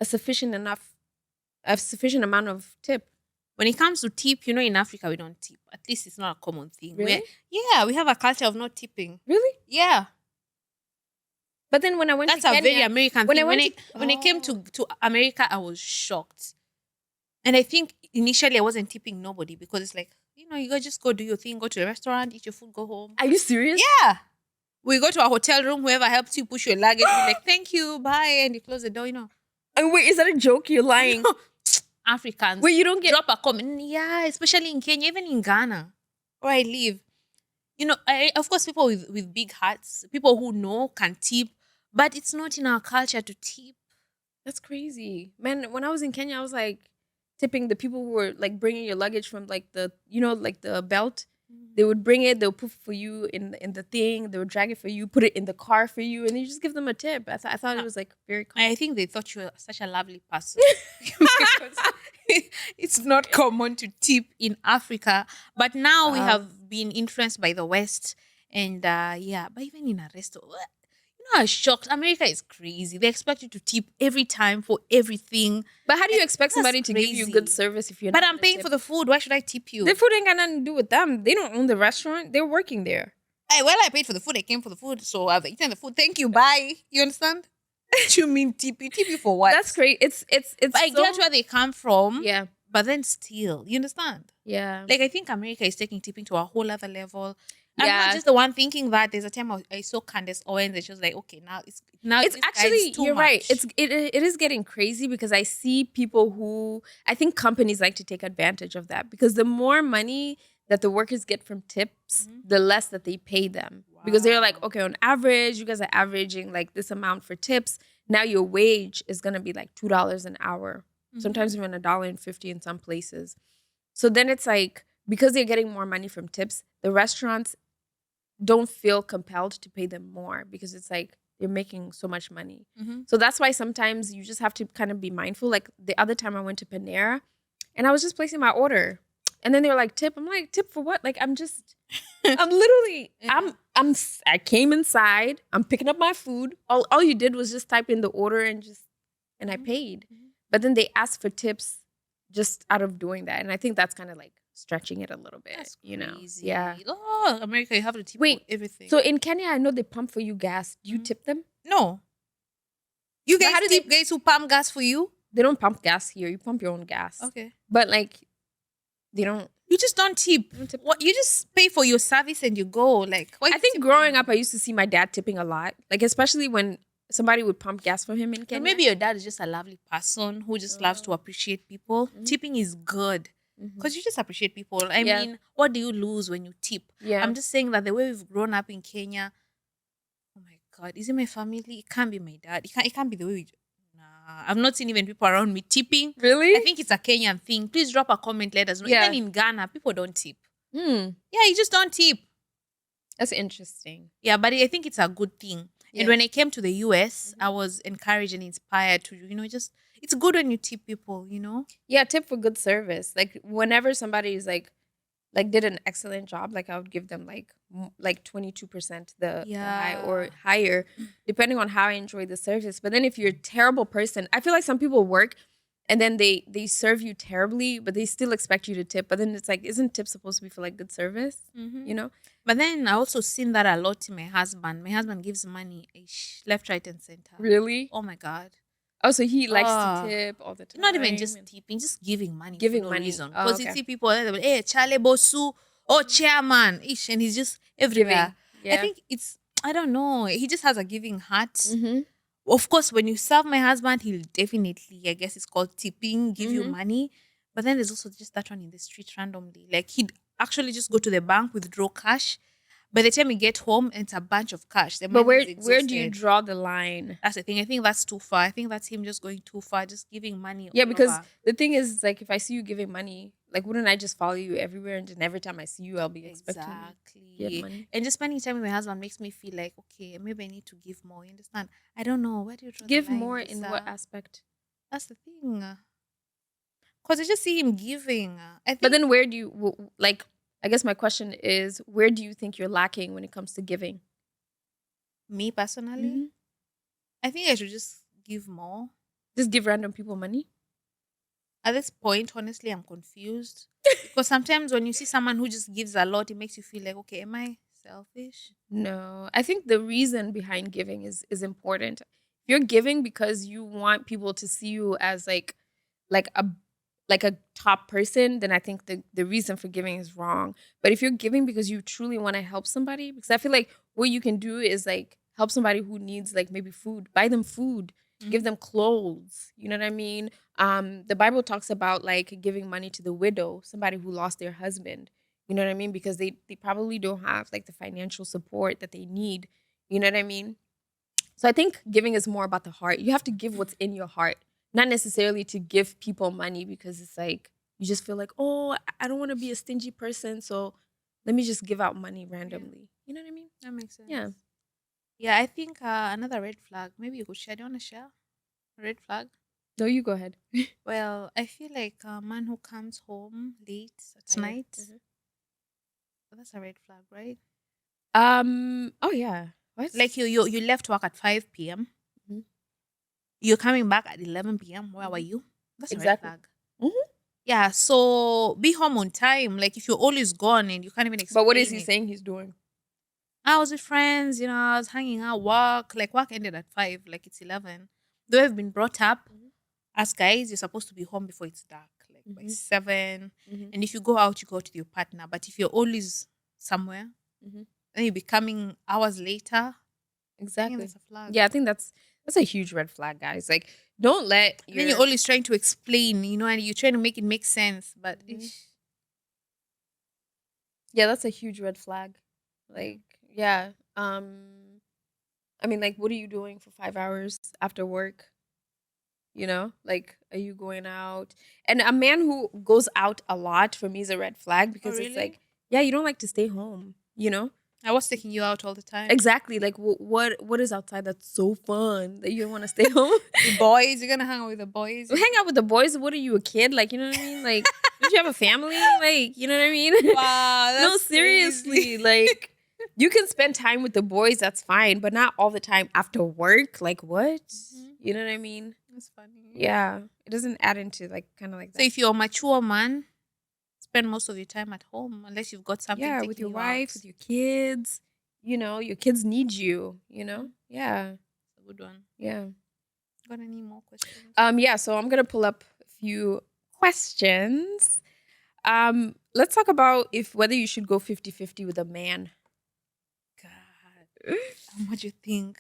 [SPEAKER 2] a sufficient amount of tip?
[SPEAKER 1] When it comes to tip, in Africa we don't tip. At least it's not a common thing.
[SPEAKER 2] Really?
[SPEAKER 1] We have a culture of not tipping.
[SPEAKER 2] Really?
[SPEAKER 1] Yeah.
[SPEAKER 2] But then when I went
[SPEAKER 1] That's
[SPEAKER 2] to
[SPEAKER 1] a
[SPEAKER 2] Kenya,
[SPEAKER 1] very American
[SPEAKER 2] when
[SPEAKER 1] thing.
[SPEAKER 2] I went
[SPEAKER 1] When it came to America, I was shocked. And I think initially I wasn't tipping nobody because it's like, you go just go do your thing, go to a restaurant, eat your food, go home.
[SPEAKER 2] Are you serious?
[SPEAKER 1] Yeah. We go to a hotel room, whoever helps you push your luggage, be like, thank you, bye, and you close the door,
[SPEAKER 2] And wait, is that a joke? You're lying.
[SPEAKER 1] Africans.
[SPEAKER 2] Wait, you don't get
[SPEAKER 1] drop a comment. Yeah, especially in Kenya, even in Ghana, where I live. Of course, people with big hearts, people who know can tip, but it's not in our culture to tip.
[SPEAKER 2] That's crazy, man. When I was in Kenya, I was like tipping the people who were like bringing your luggage from like the like the belt. They would bring it. They'll put for you in the thing. They would drag it for you, put it in the car for you, and you just give them a tip. I thought it was like very cool.
[SPEAKER 1] I think they thought you were such a lovely person. Because it's not common to tip in Africa, but now we have been influenced by the West, and but even in a restaurant, I was shocked. America is crazy. They expect you to tip every time for everything.
[SPEAKER 2] But how do you expect
[SPEAKER 1] That's
[SPEAKER 2] somebody to give you
[SPEAKER 1] crazy.
[SPEAKER 2] good service if you're
[SPEAKER 1] But
[SPEAKER 2] not
[SPEAKER 1] I'm
[SPEAKER 2] gonna
[SPEAKER 1] paying
[SPEAKER 2] tip?
[SPEAKER 1] for the food. Why should I tip you?
[SPEAKER 2] The food ain't got nothing to do with them. They don't own the restaurant. They're working there.
[SPEAKER 1] I paid for the food. I came for the food, so I've eaten the food. Thank you. Bye. You understand? What you mean tip you? Tip you for what?
[SPEAKER 2] That's great. It's
[SPEAKER 1] But I get where they come from.
[SPEAKER 2] Yeah.
[SPEAKER 1] But then still, you understand?
[SPEAKER 2] Yeah.
[SPEAKER 1] Like I think America is taking tipping to a whole other level. I'm not
[SPEAKER 2] Yeah.
[SPEAKER 1] just the one thinking that. There's a time I saw Candace Owens and she was like, okay, now
[SPEAKER 2] It's
[SPEAKER 1] this guy's
[SPEAKER 2] actually,
[SPEAKER 1] too
[SPEAKER 2] you're right.
[SPEAKER 1] much.
[SPEAKER 2] It is getting crazy because I see people who, I think companies like to take advantage of that, because the more money that the workers get from tips,
[SPEAKER 1] Mhm.
[SPEAKER 2] the less that they pay them. Because they're like,
[SPEAKER 1] Wow.
[SPEAKER 2] okay, on average, you guys are averaging like this amount for tips. Now your wage is gonna be like $2 an hour,
[SPEAKER 1] Mhm.
[SPEAKER 2] sometimes even $1.50 in some places. So then it's like, because they're getting more money from tips, the restaurants don't feel compelled to pay them more because it's like they're making so much money.
[SPEAKER 1] Mhm.
[SPEAKER 2] So that's why sometimes you just have to kind of be mindful. Like the other time I went to Panera and I was just placing my order. And then they were like, tip. I'm like, tip for what? Like, I'm literally,
[SPEAKER 1] Yeah.
[SPEAKER 2] I came inside, I'm picking up my food. All you did was just type in the order and I
[SPEAKER 1] Mhm.
[SPEAKER 2] paid.
[SPEAKER 1] Mhm.
[SPEAKER 2] But then they asked for tips just out of doing that. And I think that's kind of like stretching it a little bit,
[SPEAKER 1] That's
[SPEAKER 2] you know? Yeah.
[SPEAKER 1] crazy. Oh, America, you have to tip for
[SPEAKER 2] Wait,
[SPEAKER 1] everything.
[SPEAKER 2] so in Kenya, I know they pump for you gas. Do you
[SPEAKER 1] Mhm.
[SPEAKER 2] tip them?
[SPEAKER 1] No, you
[SPEAKER 2] But how
[SPEAKER 1] guys
[SPEAKER 2] do
[SPEAKER 1] tip
[SPEAKER 2] they?
[SPEAKER 1] guys who pump gas for you.
[SPEAKER 2] They don't pump gas here. You pump your own gas.
[SPEAKER 1] Okay.
[SPEAKER 2] But like, they don't.
[SPEAKER 1] You just don't tip.
[SPEAKER 2] You don't tip
[SPEAKER 1] What
[SPEAKER 2] them?
[SPEAKER 1] you just pay for your service and you go. Like why
[SPEAKER 2] I
[SPEAKER 1] you
[SPEAKER 2] think
[SPEAKER 1] tip
[SPEAKER 2] growing
[SPEAKER 1] them?
[SPEAKER 2] up, I used to see my dad tipping a lot. Like especially when somebody would pump gas for him in
[SPEAKER 1] Or
[SPEAKER 2] Kenya.
[SPEAKER 1] maybe your dad is just a lovely person who just loves to appreciate people.
[SPEAKER 2] Mhm.
[SPEAKER 1] Tipping is good
[SPEAKER 2] Mhm.
[SPEAKER 1] because you just appreciate people. I
[SPEAKER 2] Yeah.
[SPEAKER 1] mean, what do you lose when you tip?
[SPEAKER 2] Yeah.
[SPEAKER 1] I'm just saying that the way we've grown up in Kenya, oh my God, is it my family? It can't be my dad. It can't be the way we. Nah, I've not seen even people around me tipping.
[SPEAKER 2] Really?
[SPEAKER 1] I think it's a Kenyan thing. Please drop a comment, let us know.
[SPEAKER 2] Yeah.
[SPEAKER 1] Even in Ghana, people don't tip.
[SPEAKER 2] Hmm.
[SPEAKER 1] Yeah, you just don't tip.
[SPEAKER 2] That's interesting.
[SPEAKER 1] Yeah, but I think it's a good thing. And
[SPEAKER 2] Yeah.
[SPEAKER 1] when I came to the US, I was encouraged and inspired to, just it's good when you tip people,
[SPEAKER 2] Yeah, tip for good service. Like whenever somebody is like did an excellent job, like I would give them like 22% the high or
[SPEAKER 1] Yeah.
[SPEAKER 2] higher, depending on how I enjoy the service. But then if you're a terrible person, I feel like some people work and then they serve you terribly, but they still expect you to tip. But then it's like, isn't tip supposed to be for like good service?
[SPEAKER 1] Hmm.
[SPEAKER 2] You know?
[SPEAKER 1] But then I also seen that a lot in my husband. My husband gives money left, right, and center.
[SPEAKER 2] Really?
[SPEAKER 1] Oh my God.
[SPEAKER 2] Oh, so he likes to
[SPEAKER 1] Oh,
[SPEAKER 2] tip all the time.
[SPEAKER 1] not even just
[SPEAKER 2] And
[SPEAKER 1] tipping, just giving money for
[SPEAKER 2] giving
[SPEAKER 1] no
[SPEAKER 2] money.
[SPEAKER 1] reason.
[SPEAKER 2] Oh,
[SPEAKER 1] Because you
[SPEAKER 2] okay.
[SPEAKER 1] see people, they'll be, hey, Charlie Bosu, oh, chairman, ish, and he's just everywhere.
[SPEAKER 2] Giving.
[SPEAKER 1] I
[SPEAKER 2] Yeah.
[SPEAKER 1] think I don't know, he just has a giving heart.
[SPEAKER 2] Mm-hmm.
[SPEAKER 1] Of course, when you serve my husband, he'll definitely, I guess it's called tipping, give you
[SPEAKER 2] Mm-hmm.
[SPEAKER 1] money. But then there's also just that one in the street randomly. Like he'd actually just go to the bank, withdraw cash. By the time you get home, it's a bunch of cash. The
[SPEAKER 2] But
[SPEAKER 1] money is
[SPEAKER 2] where do you
[SPEAKER 1] exhausted.
[SPEAKER 2] draw the line?
[SPEAKER 1] That's the thing. I think that's too far. I think that's him just going too far, just giving money
[SPEAKER 2] Yeah,
[SPEAKER 1] all
[SPEAKER 2] because
[SPEAKER 1] over.
[SPEAKER 2] the thing is, like, if I see you giving money, like, wouldn't I just follow you everywhere? And then every time I see you, I'll be expecting to get
[SPEAKER 1] Exactly.
[SPEAKER 2] money.
[SPEAKER 1] And just spending time with my husband makes me feel like, okay, maybe I need to give more. You understand? I don't know. Where do you draw the
[SPEAKER 2] Give
[SPEAKER 1] line,
[SPEAKER 2] more in what
[SPEAKER 1] Lisa?
[SPEAKER 2] aspect?
[SPEAKER 1] That's the thing. Because I just see him giving. I
[SPEAKER 2] But
[SPEAKER 1] think
[SPEAKER 2] then where do you, like, I guess my question is, where do you think you're lacking when it comes to giving?
[SPEAKER 1] me personally,
[SPEAKER 2] Mm-hmm.
[SPEAKER 1] I think I should just give more.
[SPEAKER 2] Just give random people money?
[SPEAKER 1] At this point, honestly, I'm confused. Because sometimes when you see someone who just gives a lot, it makes you feel like, okay, am I selfish?
[SPEAKER 2] No, I think the reason behind giving is important. If you're giving because you want people to see you as like a like a top person, then I think the reason for giving is wrong. But if you're giving because you truly want to help somebody, because I feel like what you can do is like help somebody who needs like maybe food, buy them food, give
[SPEAKER 1] Mhm.
[SPEAKER 2] them clothes. You know what I mean? The Bible talks about like giving money to the widow, somebody who lost their husband. You know what I mean? Because they probably don't have like the financial support that they need. You know what I mean? So I think giving is more about the heart. You have to give what's in your heart, not necessarily to give people money because it's like you just feel like, oh, I don't want to be a stingy person, so let me just give out money
[SPEAKER 1] Yeah,
[SPEAKER 2] randomly. You know what I mean?
[SPEAKER 1] that makes sense.
[SPEAKER 2] Yeah.
[SPEAKER 1] Yeah, I think another red flag. Maybe you could share. Do you want to share a red flag?
[SPEAKER 2] No, you go ahead.
[SPEAKER 1] Well, I feel like a man who comes home late at
[SPEAKER 2] Tired.
[SPEAKER 1] night, that's a red flag, right?
[SPEAKER 2] Oh yeah. What?
[SPEAKER 1] Like you left work at 5 p.m.
[SPEAKER 2] Mhm.
[SPEAKER 1] You're coming back at 11 p.m. Where were
[SPEAKER 2] Mhm.
[SPEAKER 1] you? That's a red
[SPEAKER 2] Exactly.
[SPEAKER 1] flag.
[SPEAKER 2] Mhm.
[SPEAKER 1] Yeah, so be home on time. Like if you're always gone and you can't even
[SPEAKER 2] But what is
[SPEAKER 1] explain
[SPEAKER 2] he
[SPEAKER 1] it.
[SPEAKER 2] saying he's doing?
[SPEAKER 1] I was with friends, I was hanging out, work ended at 5, like it's 11. Though I've been brought up
[SPEAKER 2] Mhm.
[SPEAKER 1] as guys, you're supposed to be home before it's dark, like by
[SPEAKER 2] Mhm.
[SPEAKER 1] 7.
[SPEAKER 2] Mhm.
[SPEAKER 1] And if you go out, you go out with your partner. But if you're always somewhere,
[SPEAKER 2] Mhm.
[SPEAKER 1] Then you be coming hours later. I think
[SPEAKER 2] Exactly.
[SPEAKER 1] that's a flag.
[SPEAKER 2] Yeah, I think that's a huge red flag, guys. Like, don't let
[SPEAKER 1] And then you're
[SPEAKER 2] your
[SPEAKER 1] always trying to explain, and you're trying to make it make sense. But
[SPEAKER 2] Mhm.
[SPEAKER 1] ish.
[SPEAKER 2] Yeah, that's a huge red flag.
[SPEAKER 1] Yeah.
[SPEAKER 2] Like, yeah. I mean, like, what are you doing for 5 hours after work? Like, are you going out? And a man who goes out a lot for me is a red flag
[SPEAKER 1] Oh,
[SPEAKER 2] because it's
[SPEAKER 1] really?
[SPEAKER 2] like, yeah, you don't like to stay home.
[SPEAKER 1] I was taking you out all the time.
[SPEAKER 2] Exactly. Like, what is outside that's so fun that you don't want to stay home?
[SPEAKER 1] The boys, you're gonna hang out with the boys.
[SPEAKER 2] Hang out with the boys. What are you, a kid? Like, you know what I mean? Like, don't you have a family? Like, you know what I mean?
[SPEAKER 1] Wow,
[SPEAKER 2] No,
[SPEAKER 1] that's
[SPEAKER 2] seriously.
[SPEAKER 1] crazy.
[SPEAKER 2] Like, you can spend time with the boys. That's fine, but not all the time after work. Like, what?
[SPEAKER 1] Mhm.
[SPEAKER 2] You know what I mean?
[SPEAKER 1] That's funny.
[SPEAKER 2] Yeah, it doesn't add into like kind of like
[SPEAKER 1] So
[SPEAKER 2] that.
[SPEAKER 1] if you're a mature man, spend most of your time at home unless you've got something
[SPEAKER 2] Yeah, with
[SPEAKER 1] taking
[SPEAKER 2] your
[SPEAKER 1] you out.
[SPEAKER 2] wife, with your kids. Your kids need you.
[SPEAKER 1] Mhm.
[SPEAKER 2] Yeah,
[SPEAKER 1] It's a good one.
[SPEAKER 2] yeah.
[SPEAKER 1] Got any more questions?
[SPEAKER 2] Yeah. So I'm gonna pull up a few questions. Let's talk about if whether you should go 50-50 with a man.
[SPEAKER 1] God, what do you think?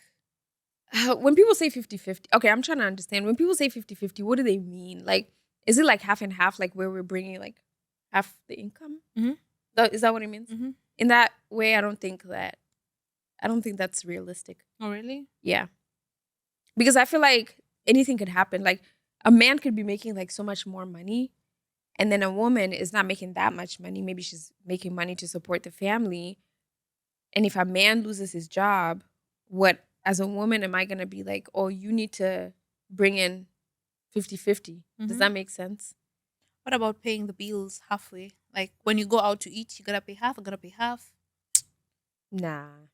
[SPEAKER 2] When people say 50-50, okay, I'm trying to understand. When people say 50-50, what do they mean? Like, is it like half and half, like where we're bringing like half the income?
[SPEAKER 1] Mhm.
[SPEAKER 2] Is that what it means?
[SPEAKER 1] Mhm.
[SPEAKER 2] In that way, I don't think that's realistic.
[SPEAKER 1] Oh, really?
[SPEAKER 2] Yeah. Because I feel like anything could happen. Like, a man could be making like so much more money, and then a woman is not making that much money. Maybe she's making money to support the family. And if a man loses his job, what, as a woman, am I going to be like, oh, you need to bring in 50-50? Does
[SPEAKER 1] Mhm.
[SPEAKER 2] that make sense?
[SPEAKER 1] What about paying the bills halfway? Like when you go out to eat, you gotta pay half. I gotta pay half.
[SPEAKER 2] Nah,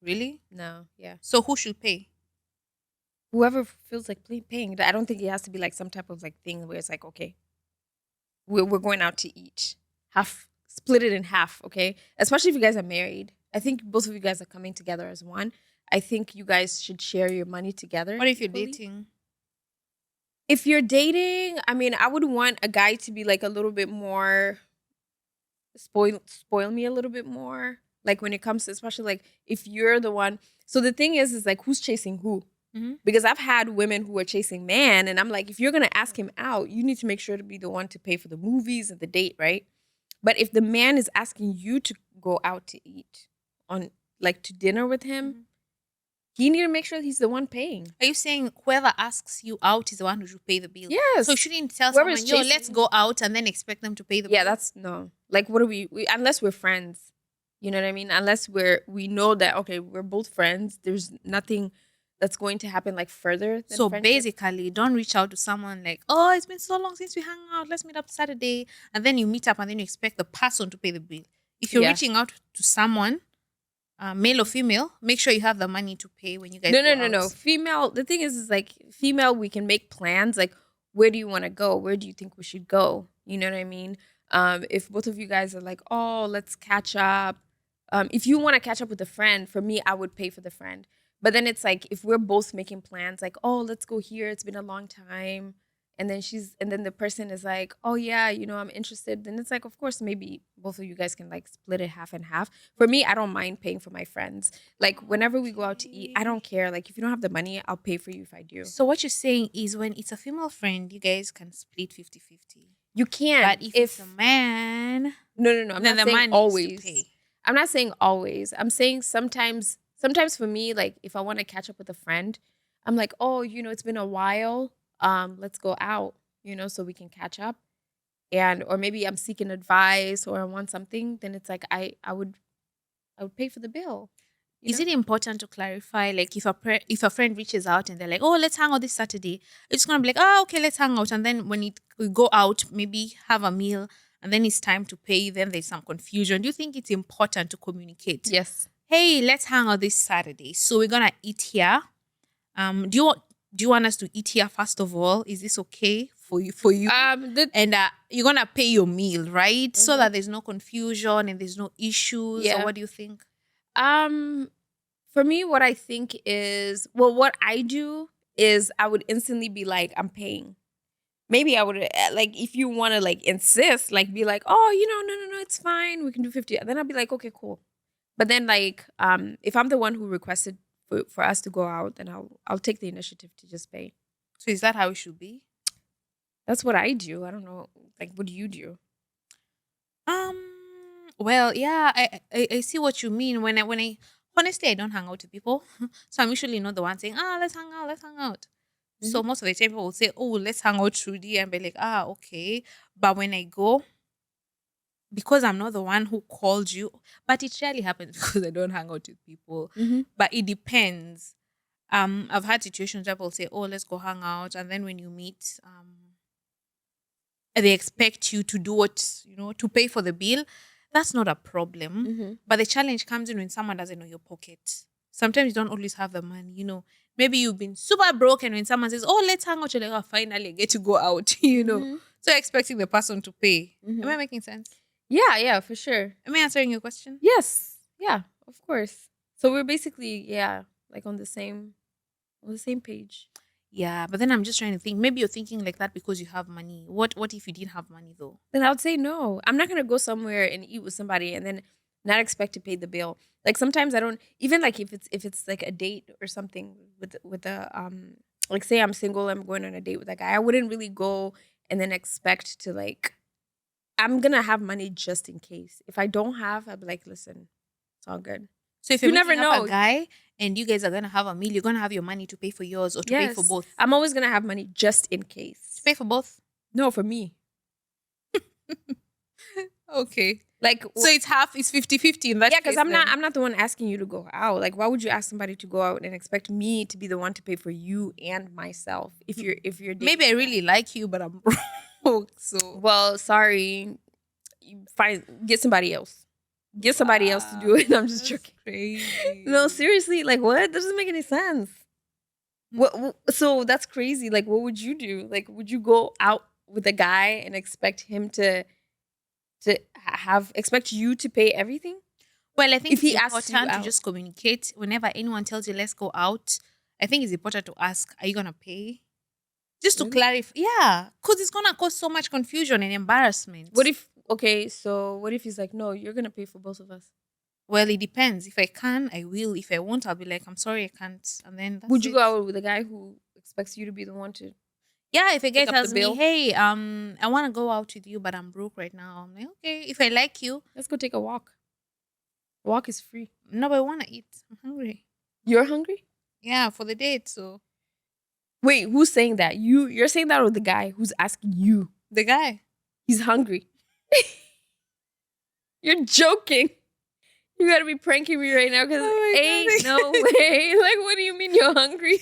[SPEAKER 1] Really?
[SPEAKER 2] no, yeah.
[SPEAKER 1] So who should pay?
[SPEAKER 2] Whoever feels like paying. I don't think it has to be like some type of like thing where it's like, okay, we're going out to eat. Split it in half, okay? Especially if you guys are married. I think both of you guys are coming together as one. I think you guys should share your money together
[SPEAKER 1] What if you're
[SPEAKER 2] equally.
[SPEAKER 1] dating?
[SPEAKER 2] If you're dating, I mean, I would want a guy to be like a little bit more spoil me a little bit more. Like when it comes to, especially like if you're the one. So the thing is like who's chasing who?
[SPEAKER 1] Mhm.
[SPEAKER 2] Because I've had women who are chasing man, and I'm like, if you're gonna ask him out, you need to make sure to be the one to pay for the movies and the date, right? But if the man is asking you to go out to eat on like to dinner with him,
[SPEAKER 1] Mhm.
[SPEAKER 2] he need to make sure he's the one paying.
[SPEAKER 1] Are you saying whoever asks you out is the one who should pay the bill? So you
[SPEAKER 2] Yes.
[SPEAKER 1] shouldn't tell
[SPEAKER 2] Whoever's
[SPEAKER 1] someone, yo, let's
[SPEAKER 2] chasing.
[SPEAKER 1] go out and then expect them to pay the
[SPEAKER 2] Yeah,
[SPEAKER 1] bill?
[SPEAKER 2] that's no. Like, what are we unless we're friends? You know what I mean? Unless we know that okay, we're both friends. There's nothing that's going to happen like further than
[SPEAKER 1] So
[SPEAKER 2] friendship.
[SPEAKER 1] basically, don't reach out to someone like, oh, it's been so long since we hung out. Let's meet up Saturday. And then you meet up and then you expect the person to pay the bill. If you're
[SPEAKER 2] Yeah.
[SPEAKER 1] reaching out to someone, male or female, make sure you have the money to pay when you guys
[SPEAKER 2] No,
[SPEAKER 1] go
[SPEAKER 2] no, no,
[SPEAKER 1] out.
[SPEAKER 2] no. Female. The thing is like female. We can make plans. Like, where do you want to go? Where do you think we should go? You know what I mean? If both of you guys are like, oh, let's catch up. If you want to catch up with a friend, for me, I would pay for the friend. But then it's like if we're both making plans, like, oh, let's go here. It's been a long time. And then the person is like, oh yeah, I'm interested. Then it's like, of course, maybe both of you guys can like split it half and half. For me, I don't mind paying for my friends. Like whenever we go out to eat, I
[SPEAKER 1] Okay.
[SPEAKER 2] don't care. Like if you don't have the money, I'll pay for you if I do.
[SPEAKER 1] So what you're saying is when it's a female friend, you guys can split 50-50.
[SPEAKER 2] You can
[SPEAKER 1] But if it's a
[SPEAKER 2] if
[SPEAKER 1] man,
[SPEAKER 2] no, no, no. I'm
[SPEAKER 1] then
[SPEAKER 2] not
[SPEAKER 1] the
[SPEAKER 2] saying
[SPEAKER 1] man needs to
[SPEAKER 2] always.
[SPEAKER 1] pay.
[SPEAKER 2] I'm not saying always. I'm saying sometimes. Sometimes for me, like if I want to catch up with a friend, I'm like, oh, it's been a while. Let's go out. So we can catch up. And or maybe I'm seeking advice or I want something. Then it's like I would pay for the bill. You
[SPEAKER 1] Is
[SPEAKER 2] know.
[SPEAKER 1] it important to clarify, like if a friend reaches out and they're like, "Oh, let's hang out this Saturday," it's gonna be like, "Oh, okay, let's hang out," and then when we go out, maybe have a meal, and then it's time to pay. Then there's some confusion. Do you think it's important to communicate?
[SPEAKER 2] Yes.
[SPEAKER 1] Hey, let's hang out this Saturday. So we're gonna eat here. Do you want us to eat here first of all? Is this okay for you?
[SPEAKER 2] The
[SPEAKER 1] And you're gonna pay your meal, right? So
[SPEAKER 2] Mhm.
[SPEAKER 1] that there's no confusion and there's no issues. Or
[SPEAKER 2] Yeah.
[SPEAKER 1] what do you think?
[SPEAKER 2] Um, for me, what I think is, well, what I do is I would instantly be like, I'm paying. Maybe I would like if you want to like insist, like be like, oh, no, it's fine. We can do 50. Then I'll be like, okay, cool. But then like, if I'm the one who requested for us to go out, then I'll take the initiative to just pay.
[SPEAKER 1] So is that how it should be?
[SPEAKER 2] That's what I do. I don't know. Like, what do you do?
[SPEAKER 1] Um. Well, yeah, I see what you mean. When I honestly I don't hang out with people, so I'm usually not the one saying, let's hang out, let's hang out. So
[SPEAKER 2] Mhm.
[SPEAKER 1] most of the time people will say, oh, let's hang out, Trudy, and be like, okay. But when I go, because I'm not the one who called you, but it rarely happens because I don't hang out with people.
[SPEAKER 2] Mhm.
[SPEAKER 1] But it depends. I've had situations where people say, oh, let's go hang out, and then when you meet, they expect you to do what, to pay for the bill. That's not a problem.
[SPEAKER 2] Mhm.
[SPEAKER 1] But the challenge comes in when someone doesn't know your pocket. Sometimes you don't always have the money. Maybe you've been super broke, and when someone says, oh, let's hang out, you're like, oh, finally I get to go out.
[SPEAKER 2] Mhm.
[SPEAKER 1] So you're expecting the person to pay. Am
[SPEAKER 2] Mhm.
[SPEAKER 1] I making sense?
[SPEAKER 2] Yeah, for sure.
[SPEAKER 1] Am I answering your question?
[SPEAKER 2] Yes. Yeah, of course. So we're basically like on the same page.
[SPEAKER 1] Yeah, but then I'm just trying to think. Maybe you're thinking like that because you have money. What if you didn't have money though?
[SPEAKER 2] Then I would say no. I'm not gonna go somewhere and eat with somebody and then not expect to pay the bill. Like sometimes I don't even like if it's like a date or something with a like say I'm single, I'm going on a date with a guy. I wouldn't really go and then expect to like I'm gonna have money just in case. If I don't have, I'd be like, listen, it's all good.
[SPEAKER 1] So if you're
[SPEAKER 2] You never
[SPEAKER 1] meeting up a
[SPEAKER 2] know.
[SPEAKER 1] guy and you guys are gonna have a meal, you're gonna have your money to pay for yours or to pay for
[SPEAKER 2] Yes.
[SPEAKER 1] both.
[SPEAKER 2] I'm always gonna have money just in
[SPEAKER 1] To
[SPEAKER 2] case.
[SPEAKER 1] pay for both.
[SPEAKER 2] No, for me.
[SPEAKER 1] Okay.
[SPEAKER 2] Like
[SPEAKER 1] So it's half, it's 50-50 in that
[SPEAKER 2] yeah, because
[SPEAKER 1] case then.
[SPEAKER 2] I'm not the one asking you to go out. Like, why would you ask somebody to go out and expect me to be the one to pay for you and myself if you're dating
[SPEAKER 1] Maybe I
[SPEAKER 2] a guy?
[SPEAKER 1] really like you, but I'm broke. So
[SPEAKER 2] Well, sorry, you get somebody else. Get somebody else to do it. I'm just
[SPEAKER 1] that's
[SPEAKER 2] joking.
[SPEAKER 1] crazy.
[SPEAKER 2] No, seriously, like what? That doesn't make any sense. So that's crazy. Like, what would you do? Like, would you go out with a guy and expect him to have expect you to pay everything
[SPEAKER 1] Well, I think
[SPEAKER 2] if
[SPEAKER 1] it's
[SPEAKER 2] he asks you
[SPEAKER 1] important to
[SPEAKER 2] out?
[SPEAKER 1] just communicate. Whenever anyone tells you let's go out, I think it's important to ask, are you gonna pay? Just to
[SPEAKER 2] Really?
[SPEAKER 1] clarify. Yeah. Because it's gonna cause so much confusion and embarrassment.
[SPEAKER 2] What if okay? So what if he's like, no, you're gonna pay for both of us?
[SPEAKER 1] Well, it depends. If I can, I will. If I won't, I'll be like, I'm sorry, I can't. And then that's
[SPEAKER 2] Would you
[SPEAKER 1] it.
[SPEAKER 2] go out with a guy who expects you to be the one to
[SPEAKER 1] Yeah, if a guy
[SPEAKER 2] pick up the
[SPEAKER 1] tells me,
[SPEAKER 2] bill?
[SPEAKER 1] hey, I wanna go out with you, but I'm broke right now. I'm like, okay, if I like you,
[SPEAKER 2] Let's go take a walk. Walk is free.
[SPEAKER 1] no, but I wanna eat. I'm hungry.
[SPEAKER 2] You're hungry?
[SPEAKER 1] Yeah, for the date. So
[SPEAKER 2] Wait, who's saying that? You're saying that with the guy who's asking you.
[SPEAKER 1] the guy.
[SPEAKER 2] He's hungry. You're joking. You gotta be pranking me right now because
[SPEAKER 1] Oh my
[SPEAKER 2] ain't
[SPEAKER 1] God.
[SPEAKER 2] no way. Like, what do you mean you're hungry?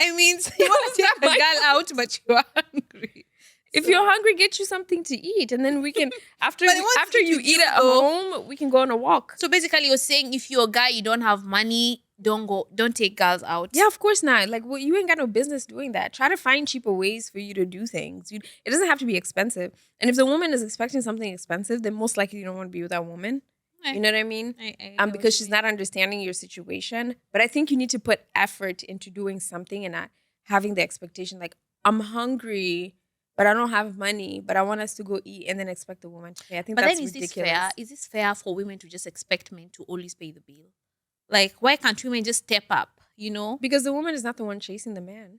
[SPEAKER 1] I mean, so you want to
[SPEAKER 2] How's
[SPEAKER 1] take
[SPEAKER 2] that
[SPEAKER 1] a
[SPEAKER 2] my
[SPEAKER 1] girl out, but you are hungry.
[SPEAKER 2] If
[SPEAKER 1] So-
[SPEAKER 2] you're hungry, get you something to eat, and then we can after
[SPEAKER 1] But once
[SPEAKER 2] after
[SPEAKER 1] you
[SPEAKER 2] you
[SPEAKER 1] eat
[SPEAKER 2] eat
[SPEAKER 1] with
[SPEAKER 2] at
[SPEAKER 1] you,
[SPEAKER 2] home, we can go on a walk.
[SPEAKER 1] So basically, you're saying if you're a guy, you don't have money, don't take girls out.
[SPEAKER 2] Yeah, of course not. Like, well, you ain't got no business doing that. Try to find cheaper ways for you to do things. It doesn't have to be expensive. And if the woman is expecting something expensive, then most likely you don't want to be with that woman. You know what I mean?
[SPEAKER 1] I get what
[SPEAKER 2] Because
[SPEAKER 1] you
[SPEAKER 2] she's
[SPEAKER 1] mean.
[SPEAKER 2] not understanding your situation. But I think you need to put effort into doing something and not having the expectation like, I'm hungry, but I don't have money, but I want us to go eat and then expect the woman to pay. I think
[SPEAKER 1] But
[SPEAKER 2] that's
[SPEAKER 1] then is this
[SPEAKER 2] ridiculous.
[SPEAKER 1] fair? Is this fair for women to just expect men to always pay the bill? Like, why can't women just step up?
[SPEAKER 2] Because the woman is not the one chasing the man.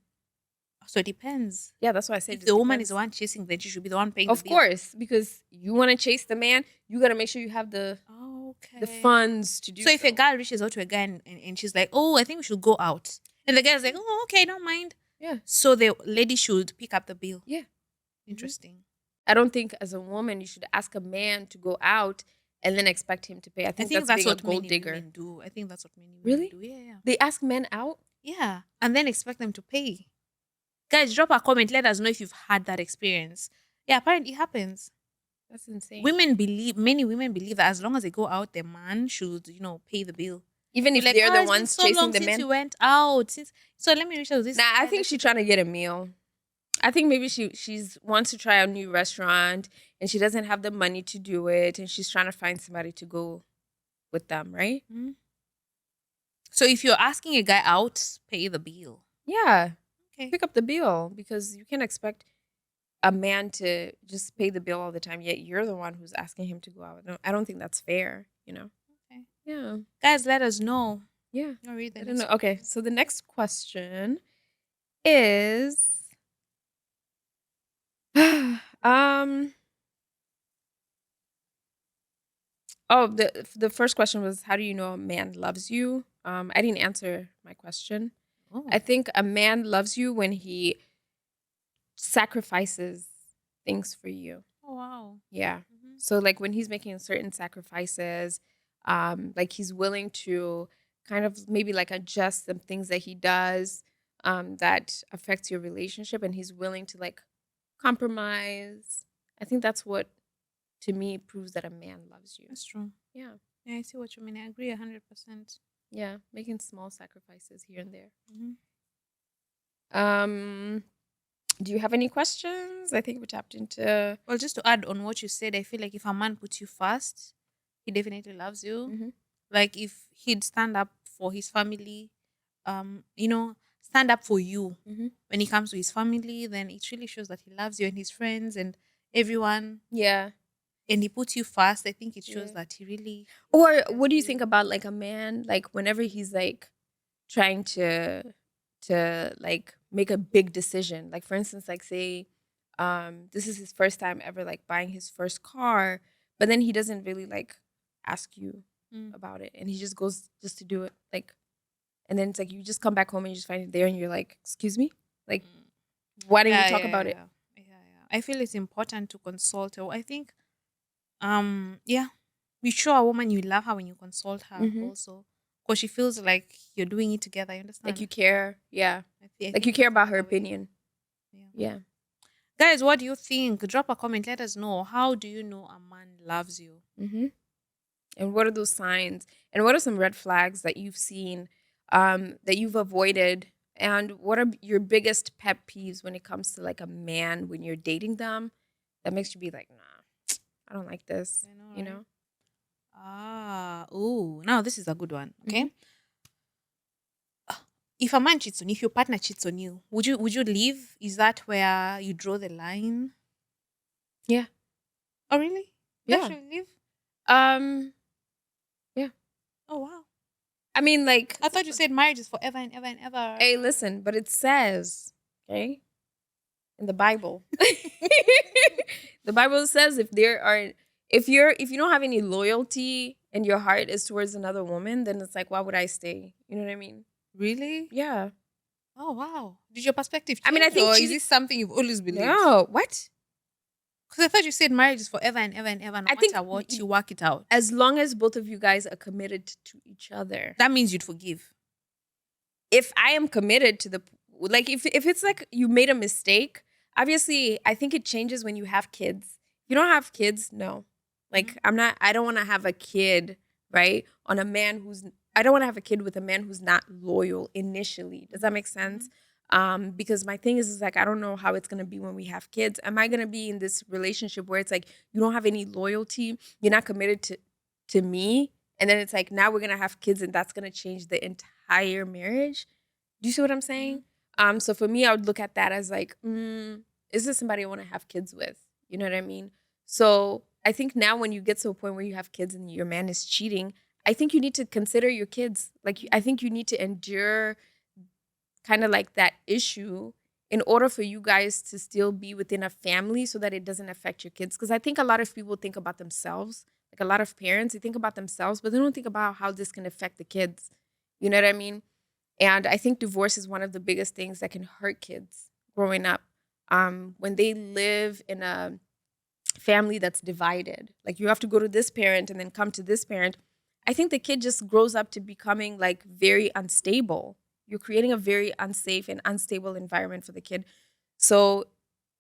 [SPEAKER 1] So it depends.
[SPEAKER 2] Yeah, that's why I said
[SPEAKER 1] If
[SPEAKER 2] it
[SPEAKER 1] the woman is
[SPEAKER 2] depends.
[SPEAKER 1] the one chasing, then she should be the one paying
[SPEAKER 2] Of
[SPEAKER 1] the bill.
[SPEAKER 2] course, because you want to chase the man, you got to make sure you have the
[SPEAKER 1] Okay.
[SPEAKER 2] funds to do
[SPEAKER 1] So if a girl reaches out to a guy and she's like, oh, I think we should go out. And the guy's like, oh, okay, don't mind.
[SPEAKER 2] Yeah.
[SPEAKER 1] So the lady should pick up the bill.
[SPEAKER 2] Yeah.
[SPEAKER 1] Interesting.
[SPEAKER 2] I don't think as a woman you should ask a man to go out and then expect him to pay. I
[SPEAKER 1] I
[SPEAKER 2] think,
[SPEAKER 1] think
[SPEAKER 2] that's being a
[SPEAKER 1] what
[SPEAKER 2] gold
[SPEAKER 1] many
[SPEAKER 2] digger.
[SPEAKER 1] women do. I think that's what many women
[SPEAKER 2] Really?
[SPEAKER 1] do. Yeah, yeah.
[SPEAKER 2] They ask men out?
[SPEAKER 1] Yeah. And then expect them to pay. Guys, drop a comment. Let us know if you've had that experience. Yeah, apparently it happens.
[SPEAKER 2] That's insane.
[SPEAKER 1] Many women believe that as long as they go out, the man should, pay the bill.
[SPEAKER 2] Even if
[SPEAKER 1] Like,
[SPEAKER 2] they're the
[SPEAKER 1] it's been
[SPEAKER 2] ones
[SPEAKER 1] so
[SPEAKER 2] chasing
[SPEAKER 1] long
[SPEAKER 2] the
[SPEAKER 1] since
[SPEAKER 2] men.
[SPEAKER 1] we went out. So let me reach out to this.
[SPEAKER 2] Nah, I
[SPEAKER 1] guy,
[SPEAKER 2] think
[SPEAKER 1] let's
[SPEAKER 2] she's trying to get a meal. I think maybe she's wants to try a new restaurant and she doesn't have the money to do it and she's trying to find somebody to go with them, right?
[SPEAKER 1] So if you're asking a guy out, pay the bill.
[SPEAKER 2] Yeah.
[SPEAKER 1] Okay.
[SPEAKER 2] pick up the bill because you can't expect a man to just pay the bill all the time. Yet you're the one who's asking him to go out. No, I don't think that's fair. You know.
[SPEAKER 1] Okay.
[SPEAKER 2] Yeah.
[SPEAKER 1] Guys, let us know.
[SPEAKER 2] Yeah.
[SPEAKER 1] I'll read the
[SPEAKER 2] I don't
[SPEAKER 1] next
[SPEAKER 2] know.
[SPEAKER 1] one.
[SPEAKER 2] Okay. So the next question is, um, oh, the first question was, how do you know a man loves you? I didn't answer my question. I
[SPEAKER 1] Oh.
[SPEAKER 2] think a man loves you when he sacrifices things for you.
[SPEAKER 1] Oh wow.
[SPEAKER 2] Yeah.
[SPEAKER 1] Mm-hmm.
[SPEAKER 2] So like when he's making certain sacrifices, like he's willing to kind of maybe like adjust some things that he does that affects your relationship, and he's willing to like compromise. I think that's what to me proves that a man loves you.
[SPEAKER 1] That's true.
[SPEAKER 2] Yeah.
[SPEAKER 1] Yeah, I see what you mean. I agree 100%.
[SPEAKER 2] Yeah, making small sacrifices here and there.
[SPEAKER 1] Mm-hmm.
[SPEAKER 2] Um, do you have any questions? I think we tapped into.
[SPEAKER 1] Well, just to add on what you said, I feel like if a man puts you first, he definitely loves you.
[SPEAKER 2] Mhm.
[SPEAKER 1] Like if he'd stand up for his family, stand up for you
[SPEAKER 2] Mhm.
[SPEAKER 1] when he comes to his family, then it really shows that he loves you and his friends and everyone.
[SPEAKER 2] Yeah.
[SPEAKER 1] And he puts you first. I think it shows
[SPEAKER 2] Yeah.
[SPEAKER 1] that he really
[SPEAKER 2] Or
[SPEAKER 1] cares
[SPEAKER 2] what do
[SPEAKER 1] for
[SPEAKER 2] you
[SPEAKER 1] you.
[SPEAKER 2] think about like a man like whenever he's like trying to like make a big decision, like for instance like say this is his first time ever like buying his first car, but then he doesn't really like ask you
[SPEAKER 1] Mm.
[SPEAKER 2] about it and he just goes just to do it, like, and then it's like you just come back home and you just find it there and you're like, excuse me, like,
[SPEAKER 1] Mm.
[SPEAKER 2] why didn't we
[SPEAKER 1] Yeah,
[SPEAKER 2] talk
[SPEAKER 1] yeah,
[SPEAKER 2] about it?
[SPEAKER 1] yeah. Yeah, yeah. I feel it's important to consult. Or I think yeah, you show a woman you love her when you consult her
[SPEAKER 2] Hmm.
[SPEAKER 1] also. Because she feels like you're doing it together, you
[SPEAKER 2] Like you
[SPEAKER 1] understand?
[SPEAKER 2] care, yeah,
[SPEAKER 1] I
[SPEAKER 2] like you
[SPEAKER 1] think
[SPEAKER 2] care
[SPEAKER 1] it's
[SPEAKER 2] about her
[SPEAKER 1] another way.
[SPEAKER 2] opinion.
[SPEAKER 1] Yeah.
[SPEAKER 2] Yeah.
[SPEAKER 1] Guys, what do you think? Drop a comment. Let us know. How do you know a man loves you?
[SPEAKER 2] Hmm. And what are those signs? And what are some red flags that you've seen, that you've avoided? And what are your biggest pet peeves when it comes to like a man when you're dating them that makes you be like, nah, I don't like this,
[SPEAKER 1] I know,
[SPEAKER 2] you
[SPEAKER 1] right?
[SPEAKER 2] know?
[SPEAKER 1] Now this is a good one.
[SPEAKER 2] Hmm.
[SPEAKER 1] Okay. If a man cheats on you, if your partner cheats on you, would you leave? Is that where you draw the line?
[SPEAKER 2] Yeah.
[SPEAKER 1] Oh really? You
[SPEAKER 2] Yeah.
[SPEAKER 1] actually leave?
[SPEAKER 2] Um, yeah.
[SPEAKER 1] Oh wow.
[SPEAKER 2] I mean, like,
[SPEAKER 1] I thought you said marriage is forever and ever and ever.
[SPEAKER 2] hey, listen, but it says, okay, in the Bible. The Bible says if you don't have any loyalty and your heart is towards another woman, then it's like, why would I stay? You know what I mean?
[SPEAKER 1] Really?
[SPEAKER 2] Yeah.
[SPEAKER 1] Oh wow. Did your perspective
[SPEAKER 2] I mean, I
[SPEAKER 1] change,
[SPEAKER 2] think
[SPEAKER 1] or is
[SPEAKER 2] cheating.
[SPEAKER 1] this something you've always believed?
[SPEAKER 2] No, what?
[SPEAKER 1] Because I thought you said marriage is forever and ever, no
[SPEAKER 2] I think
[SPEAKER 1] matter what, you work it out.
[SPEAKER 2] as long as both of you guys are committed to each other.
[SPEAKER 1] That means you'd forgive.
[SPEAKER 2] If I am committed to the, like, if it's like you made a mistake, obviously I think it changes when you have kids. If you don't have kids, no. Like, I don't want to have a kid, right? On a man who's I don't want to have a kid with a man who's not loyal initially. Does that make sense? Because my thing is like I don't know how it's gonna be when we have kids. Am I gonna be in this relationship where it's like you don't have any loyalty, you're not committed to me, and then it's like now we're gonna have kids and that's gonna change the entire marriage? Do you see what I'm saying? So for me, I would look at that as like, is this somebody I want to have kids with? You know what I mean? So I think now when you get to a point where you have kids and your man is cheating, I think you need to consider your kids. Like, I think you need to endure kind of like that issue in order for you guys to still be within a family so that it doesn't affect your kids. Because I think a lot of people think about themselves, like a lot of parents, they think about themselves, but they don't think about how this can affect the kids. You know what I mean? And I think divorce is one of the biggest things that can hurt kids growing up. When they live in a family that's divided, like you have to go to this parent and then come to this parent, I think the kid just grows up to becoming like very unstable. You're creating a very unsafe and unstable environment for the kid. So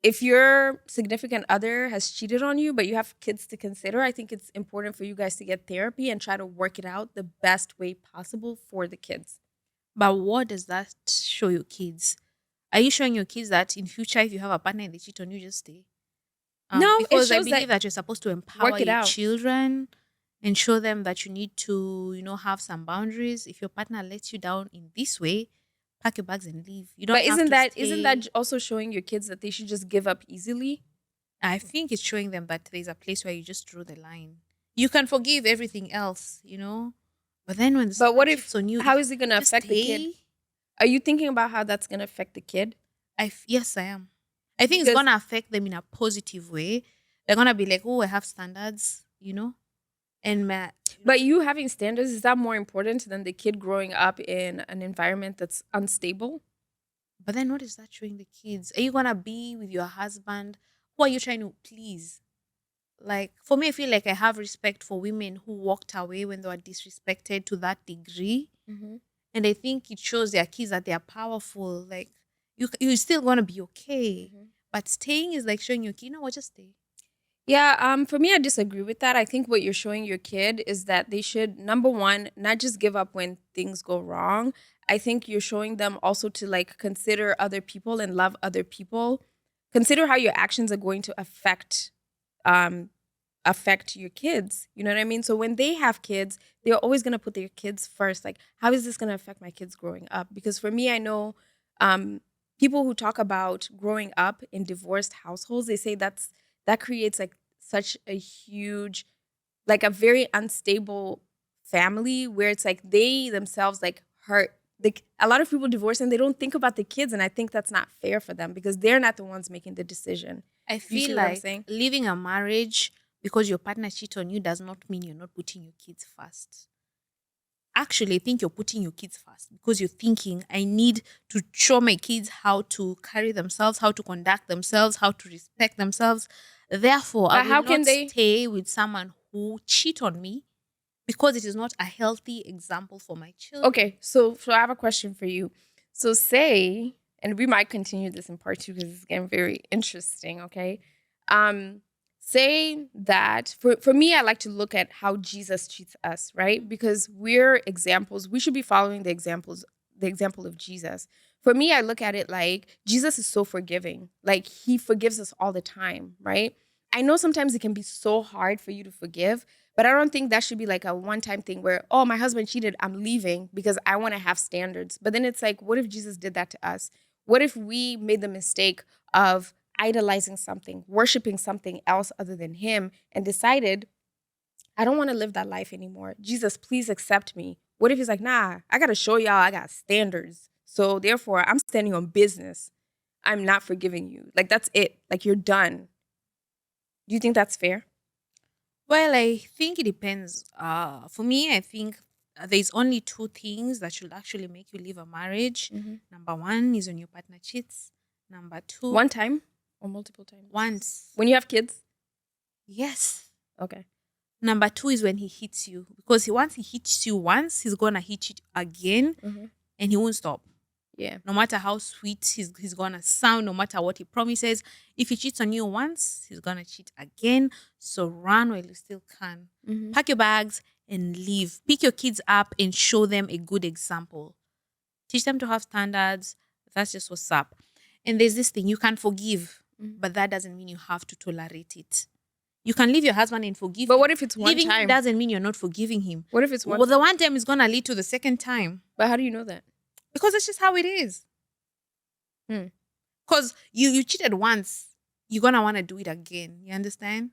[SPEAKER 2] if your significant other has cheated on you, but you have kids to consider, I think it's important for you guys to get therapy and try to work it out the best way possible for the kids.
[SPEAKER 1] But what does that show your kids? Are you showing your kids that in future, if you have a partner and they cheat on you, just stay?
[SPEAKER 2] No, it
[SPEAKER 1] Because I
[SPEAKER 2] shows that
[SPEAKER 1] believe that you're supposed to empower
[SPEAKER 2] work it
[SPEAKER 1] your
[SPEAKER 2] out.
[SPEAKER 1] children and show them that you need to, have some boundaries. If your partner lets you down in this way, Pack your bags and leave. You don't
[SPEAKER 2] But
[SPEAKER 1] have
[SPEAKER 2] isn't
[SPEAKER 1] to
[SPEAKER 2] that
[SPEAKER 1] stay.
[SPEAKER 2] also showing your kids that they should just give up easily?
[SPEAKER 1] I think it's showing them that there's a place where you just draw the line. You can forgive everything else, but then when
[SPEAKER 2] But
[SPEAKER 1] someone
[SPEAKER 2] what if,
[SPEAKER 1] cheats on you,
[SPEAKER 2] how is it going to
[SPEAKER 1] just
[SPEAKER 2] affect the kid?
[SPEAKER 1] stay.
[SPEAKER 2] Are you thinking about how that's going to affect the kid?
[SPEAKER 1] Yes, I am. I think it's
[SPEAKER 2] Because,
[SPEAKER 1] gonna affect them in a positive way. They're gonna be like, oh, I have standards, and
[SPEAKER 2] but you having standards, is that more important than the kid growing up in an environment that's unstable?
[SPEAKER 1] but then what is that showing the kids? Are you gonna be with your husband? Who are you trying to please? Like for me, I feel like I have respect for women who walked away when they were disrespected to that degree,
[SPEAKER 2] Mm-hmm.
[SPEAKER 1] and I think it shows their kids that they are powerful. Like you're still gonna be okay,
[SPEAKER 2] Mm-hmm.
[SPEAKER 1] but staying is like showing your kid, what, just stay.
[SPEAKER 2] Yeah, for me, I disagree with that. I think what you're showing your kid is that they should, number one, not just give up when things go wrong. I think you're showing them also to like consider other people and love other people. Consider how your actions are going to um affect your kids. You know what I mean? So when they have kids, they're always going to put their kids first. Like, how is this going to affect my kids growing up? Because for me, I know um, people who talk about growing up in divorced households, they say that creates like such a huge, like a very unstable family where it's like they themselves like hurt. Like a lot of people divorce and they don't think about the kids, and I think that's not fair for them because they're not the ones making the decision.
[SPEAKER 1] I
[SPEAKER 2] Do you see
[SPEAKER 1] feel
[SPEAKER 2] what I'm
[SPEAKER 1] like
[SPEAKER 2] saying?
[SPEAKER 1] leaving a marriage because your partner cheat on you does not mean you're not putting your kids first. Actually, I think you're putting your kids first because you're thinking, I need to show my kids how to carry themselves, how to conduct themselves, how to respect themselves. Therefore, I
[SPEAKER 2] But
[SPEAKER 1] will
[SPEAKER 2] how can
[SPEAKER 1] not
[SPEAKER 2] they?
[SPEAKER 1] stay with someone who cheat on me because it is not a healthy example for my children.
[SPEAKER 2] Okay, so I have a question for you. So say, and we might continue this in part two because it's getting very interesting. Okay, um, say that for me, I like to look at how Jesus treats us, right? Because we're examples. We should be following the example of Jesus. For me, I look at it like Jesus is so forgiving. Like he forgives us all the time, right? I know sometimes it can be so hard for you to forgive, but I don't think that should be like a one time thing where, oh, my husband cheated, I'm leaving because I want to have standards. But then it's like, what if Jesus did that to us? What if we made the mistake of idolizing something, worshiping something else other than him, and decided, I don't want to live that life anymore. Jesus, please accept me. What if he's like, nah, I got to show y'all I got standards. So therefore, I'm standing on business. I'm not forgiving you. Like, that's it. Like, you're done. Do you think that's fair?
[SPEAKER 1] Well, I think it depends. For me, I think there's only two things that should actually make you leave a marriage.
[SPEAKER 2] Mm-hmm.
[SPEAKER 1] Number one is when your partner cheats. Number two,
[SPEAKER 2] One time or multiple times?
[SPEAKER 1] once.
[SPEAKER 2] When you have kids?
[SPEAKER 1] Yes.
[SPEAKER 2] Okay.
[SPEAKER 1] Number two is when he hits you because once he hits you once, he's gonna hit you again,
[SPEAKER 2] Mm-hmm.
[SPEAKER 1] and he won't stop.
[SPEAKER 2] Yeah.
[SPEAKER 1] No matter how sweet he's gonna sound, no matter what he promises, if he cheats on you once, he's gonna cheat again. So run while you still can.
[SPEAKER 2] Mm-hmm.
[SPEAKER 1] Pack your bags and leave. Pick your kids up and show them a good example. Teach them to have standards. That's just what's up. And there's this thing you can forgive,
[SPEAKER 2] Mm-hmm.
[SPEAKER 1] but that doesn't mean you have to tolerate it. You can leave your husband and forgive
[SPEAKER 2] But
[SPEAKER 1] him.
[SPEAKER 2] what if it's one
[SPEAKER 1] Leaving him
[SPEAKER 2] time?
[SPEAKER 1] doesn't mean you're not forgiving him.
[SPEAKER 2] What if it's one
[SPEAKER 1] Well, the
[SPEAKER 2] time?
[SPEAKER 1] one time is gonna lead to the second time
[SPEAKER 2] But how do you know that?
[SPEAKER 1] because it's just how it is.
[SPEAKER 2] Hmm.
[SPEAKER 1] Because you cheated once, you're gonna want to do it again. You understand?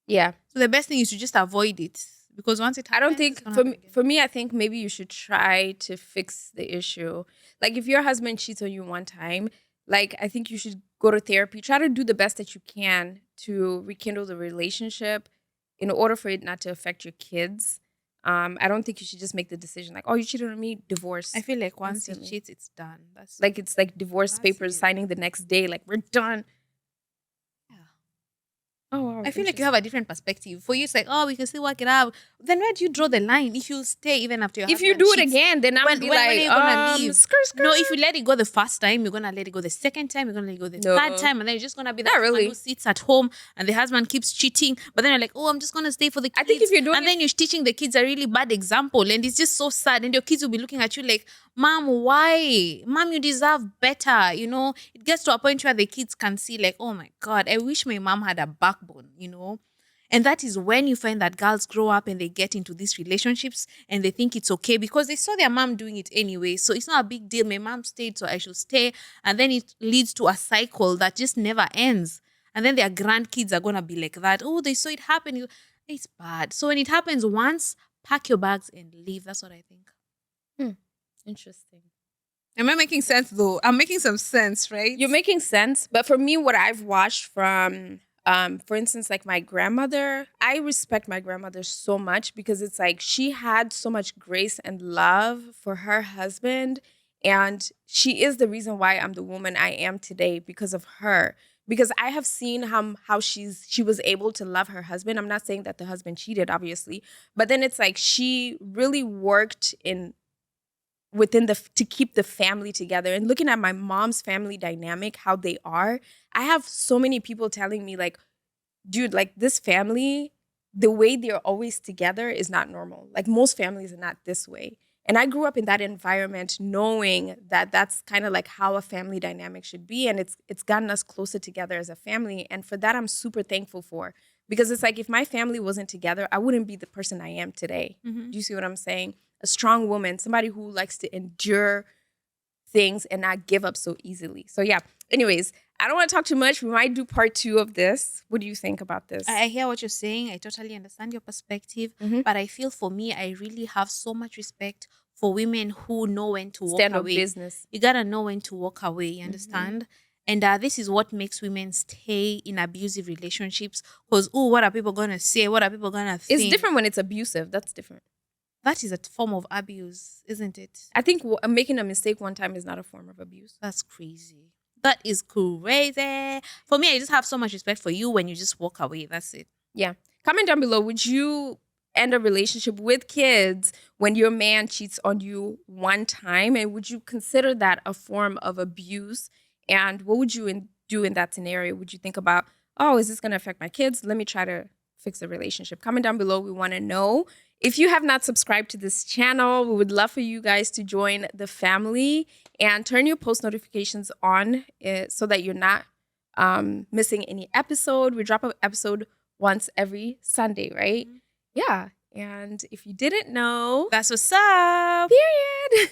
[SPEAKER 2] Yeah.
[SPEAKER 1] So the best thing is to just avoid it because once it
[SPEAKER 2] I
[SPEAKER 1] happens,
[SPEAKER 2] don't
[SPEAKER 1] it's
[SPEAKER 2] think
[SPEAKER 1] gonna
[SPEAKER 2] for
[SPEAKER 1] happen
[SPEAKER 2] me,
[SPEAKER 1] again.
[SPEAKER 2] for me, I think maybe you should try to fix the issue. Like if your husband cheats on you one time, like I think you should go to therapy. Try to do the best that you can to rekindle the relationship in order for it not to affect your kids. I don't think you should just make the decision like, oh, you cheated on me,
[SPEAKER 1] I
[SPEAKER 2] divorce
[SPEAKER 1] feel like once he
[SPEAKER 2] instantly.
[SPEAKER 1] cheats, it's done. That's
[SPEAKER 2] Like it's like divorce
[SPEAKER 1] that's
[SPEAKER 2] papers
[SPEAKER 1] it.
[SPEAKER 2] signing the next day. Like we're done.
[SPEAKER 1] Yeah.
[SPEAKER 2] Oh wow,
[SPEAKER 1] I feel like you have
[SPEAKER 2] interesting.
[SPEAKER 1] a different perspective. For you, it's like, oh, we can still work it out. Then where do you draw the line? If you stay even after your
[SPEAKER 2] If you
[SPEAKER 1] husband
[SPEAKER 2] do it
[SPEAKER 1] cheats,
[SPEAKER 2] again, then I'm gonna be
[SPEAKER 1] when are
[SPEAKER 2] like,
[SPEAKER 1] you gonna leave?
[SPEAKER 2] skirt
[SPEAKER 1] No, if
[SPEAKER 2] skirt.
[SPEAKER 1] you let it go the first time, you're gonna let it go the second time, you're gonna let it go the third
[SPEAKER 2] No,
[SPEAKER 1] time, and then you're just gonna be that
[SPEAKER 2] not
[SPEAKER 1] woman
[SPEAKER 2] really.
[SPEAKER 1] who sits at home and the husband keeps cheating. But then you're like, oh, I'm just gonna stay for the
[SPEAKER 2] I think if
[SPEAKER 1] kids.
[SPEAKER 2] you're doing
[SPEAKER 1] And then you're teaching the kids a really bad example, and it's just so sad. And your kids will be looking at you like, Mom, why? Mom, you deserve better. It gets to a point where the kids can see, like, oh my God, I wish my mom had a backbone. And that is when you find that girls grow up and they get into these relationships and they think it's okay because they saw their mom doing it anyway. So it's not a big deal. My mom stayed, so I should stay. And then it leads to a cycle that just never ends. And then their grandkids are going to be like that. Oh, they saw it happen. It's bad. So when it happens once, pack your bags and leave. That's what I think.
[SPEAKER 2] Hmm. Interesting.
[SPEAKER 1] Am I making sense though? I'm making some sense, right?
[SPEAKER 2] You're making sense. But for me, what I've watched from, for instance, like my grandmother, I respect my grandmother so much because it's like she had so much grace and love for her husband. And she is the reason why I'm the woman I am today because of her. Because I have seen how she was able to love her husband. I'm not saying that the husband cheated, obviously, but then it's like she really worked in within to keep the family together. And looking at my mom's family dynamic, how they are, I have so many people telling me like, dude, like this family, the way they're always together is not normal. Like most families are not this way. And I grew up in that environment knowing that that's kind of like how a family dynamic should be. And it's gotten us closer together as a family. And for that, I'm super thankful for. Because it's like if my family wasn't together, I wouldn't be the person I am today.
[SPEAKER 1] Mm-hmm.
[SPEAKER 2] Do you see what I'm saying? A strong woman, somebody who likes to endure things and not give up so easily. So yeah, anyways, I don't want to talk too much. We might do part 2 of this. What do you think about this?
[SPEAKER 1] I hear what you're saying. I totally understand your perspective.
[SPEAKER 2] Mhm.
[SPEAKER 1] But I feel for me, I really have so much respect for women who know when to walk
[SPEAKER 2] Stand up
[SPEAKER 1] away.
[SPEAKER 2] business.
[SPEAKER 1] You gotta know when to walk away. You understand? And this is what makes women stay in abusive relationships. Because, oh, what are people gonna say? What are people gonna think?
[SPEAKER 2] It's different when it's abusive. That's different.
[SPEAKER 1] That is a form of abuse, isn't it?
[SPEAKER 2] I think making a mistake one time is not a form of abuse.
[SPEAKER 1] That's crazy. That is crazy. For me, I just have so much respect for you when you just walk away. That's it.
[SPEAKER 2] Yeah. Comment down below. Would you end a relationship with kids when your man cheats on you one time? And would you consider that a form of abuse? And what would you do in that scenario? Would you think about, oh, is this going to affect my kids? Let me try to fix the relationship. Comment down below. We want to know. If you have not subscribed to this channel, we would love for you guys to join the family and turn your post notifications on so that you're not missing any episode. We drop an episode once every Sunday, right? Yeah. And if you didn't know,
[SPEAKER 1] That's what's up.
[SPEAKER 2] period.